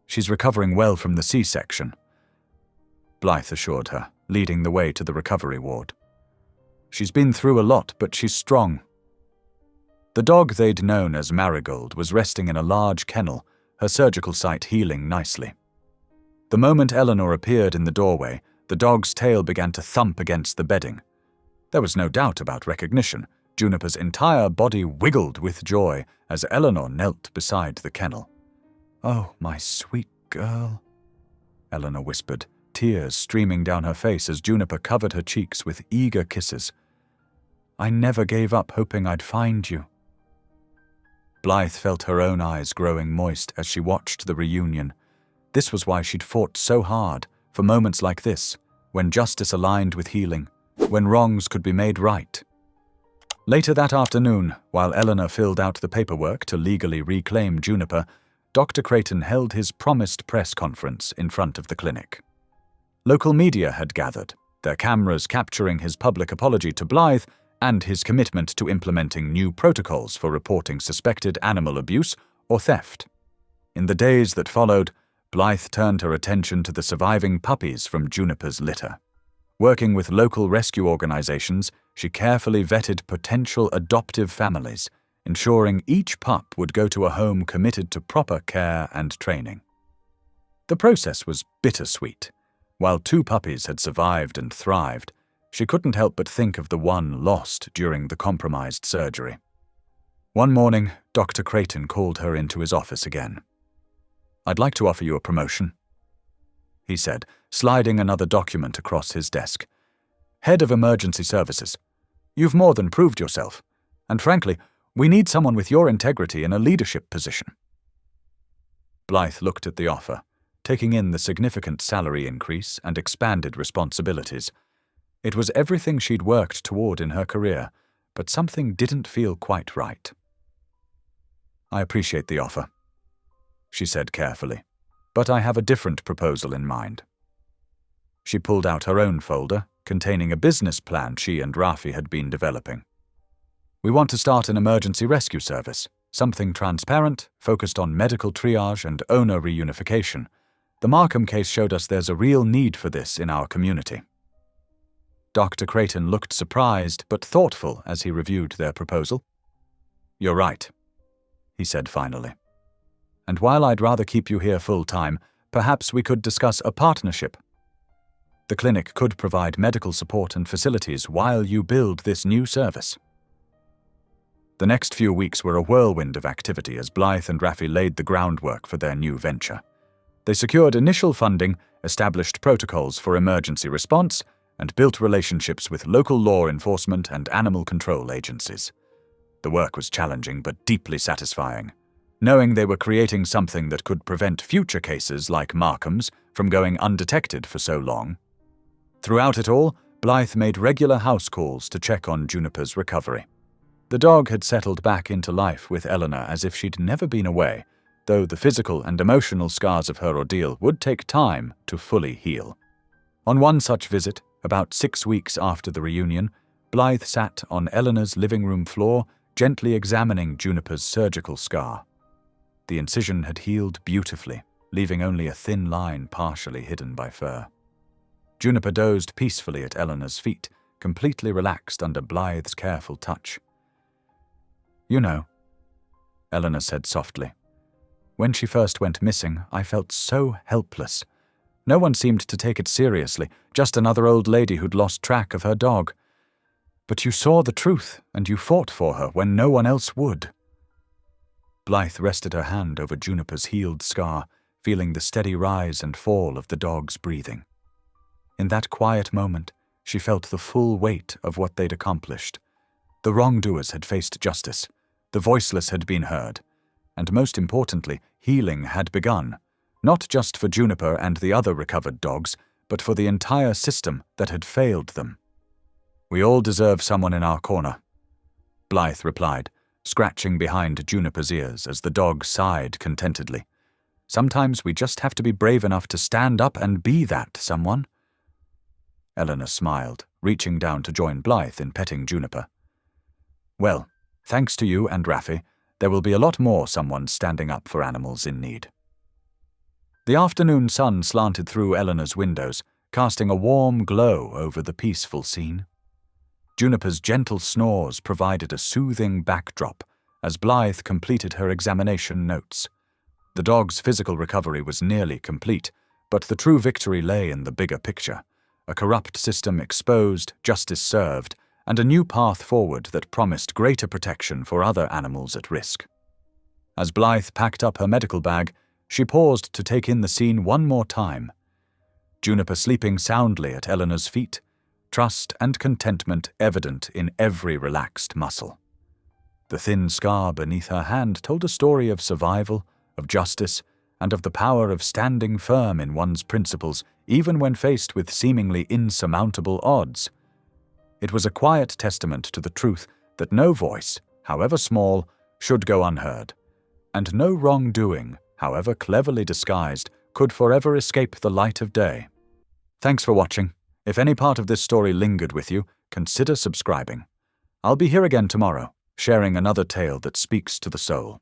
"She's recovering well from the C-section," Blythe assured her, leading the way to the recovery ward. "She's been through a lot, but she's strong." The dog they'd known as Marigold was resting in a large kennel, her surgical site healing nicely. The moment Eleanor appeared in the doorway, the dog's tail began to thump against the bedding. There was no doubt about recognition. Juniper's entire body wiggled with joy as Eleanor knelt beside the kennel. "Oh, my sweet girl," Eleanor whispered, tears streaming down her face as Juniper covered her cheeks with eager kisses. "I never gave up hoping I'd find you." Blythe felt her own eyes growing moist as she watched the reunion. This was why she'd fought so hard, for moments like this, when justice aligned with healing, when wrongs could be made right. Later that afternoon, while Eleanor filled out the paperwork to legally reclaim Juniper, Dr. Creighton held his promised press conference in front of the clinic. Local media had gathered, their cameras capturing his public apology to Blythe and his commitment to implementing new protocols for reporting suspected animal abuse or theft. In the days that followed, Blythe turned her attention to the surviving puppies from Juniper's litter. Working with local rescue organizations, she carefully vetted potential adoptive families, ensuring each pup would go to a home committed to proper care and training. The process was bittersweet. While 2 puppies had survived and thrived, she couldn't help but think of the one lost during the compromised surgery. One morning, Dr. Creighton called her into his office again. "I'd like to offer you a promotion," he said, sliding another document across his desk. "Head of Emergency Services. You've more than proved yourself, and frankly, we need someone with your integrity in a leadership position." Blythe looked at the offer, taking in the significant salary increase and expanded responsibilities. It was everything she'd worked toward in her career, but something didn't feel quite right. "I appreciate the offer," she said carefully, "but I have a different proposal in mind." She pulled out her own folder, containing a business plan she and Rafi had been developing. "We want to start an emergency rescue service, something transparent, focused on medical triage and owner reunification. The Markham case showed us there's a real need for this in our community." Dr. Creighton looked surprised but thoughtful as he reviewed their proposal. "You're right," he said finally. "And while I'd rather keep you here full-time, perhaps we could discuss a partnership. The clinic could provide medical support and facilities while you build this new service." The next few weeks were a whirlwind of activity as Blythe and Rafi laid the groundwork for their new venture. They secured initial funding, established protocols for emergency response, and built relationships with local law enforcement and animal control agencies. The work was challenging but deeply satisfying, knowing they were creating something that could prevent future cases like Markham's from going undetected for so long. Throughout it all, Blythe made regular house calls to check on Juniper's recovery. The dog had settled back into life with Eleanor as if she'd never been away, though the physical and emotional scars of her ordeal would take time to fully heal. On one such visit, about 6 weeks after the reunion, Blythe sat on Eleanor's living room floor, gently examining Juniper's surgical scar. The incision had healed beautifully, leaving only a thin line partially hidden by fur. Juniper dozed peacefully at Eleanor's feet, completely relaxed under Blythe's careful touch. "You know," Eleanor said softly, "when she first went missing, I felt so helpless. No one seemed to take it seriously, just another old lady who'd lost track of her dog. But you saw the truth, and you fought for her when no one else would." Blythe rested her hand over Juniper's healed scar, feeling the steady rise and fall of the dog's breathing. In that quiet moment, she felt the full weight of what they'd accomplished. The wrongdoers had faced justice, the voiceless had been heard, and most importantly, healing had begun, not just for Juniper and the other recovered dogs, but for the entire system that had failed them. "We all deserve someone in our corner," Blythe replied, scratching behind Juniper's ears as the dog sighed contentedly. "Sometimes we just have to be brave enough to stand up and be that someone." Eleanor smiled, reaching down to join Blythe in petting Juniper. "Well, thanks to you and Rafi, there will be a lot more someone standing up for animals in need." The afternoon sun slanted through Eleanor's windows, casting a warm glow over the peaceful scene. Juniper's gentle snores provided a soothing backdrop as Blythe completed her examination notes. The dog's physical recovery was nearly complete, but the true victory lay in the bigger picture: a corrupt system exposed, justice served, and a new path forward that promised greater protection for other animals at risk. As Blythe packed up her medical bag, she paused to take in the scene one more time. Juniper sleeping soundly at Eleanor's feet, trust and contentment evident in every relaxed muscle. The thin scar beneath her hand told a story of survival, of justice, and of the power of standing firm in one's principles even when faced with seemingly insurmountable odds. It was a quiet testament to the truth that no voice, however small, should go unheard, and no wrongdoing, however cleverly disguised, could forever escape the light of day. Thanks for watching. If any part of this story lingered with you, consider subscribing. I'll be here again tomorrow, sharing another tale that speaks to the soul.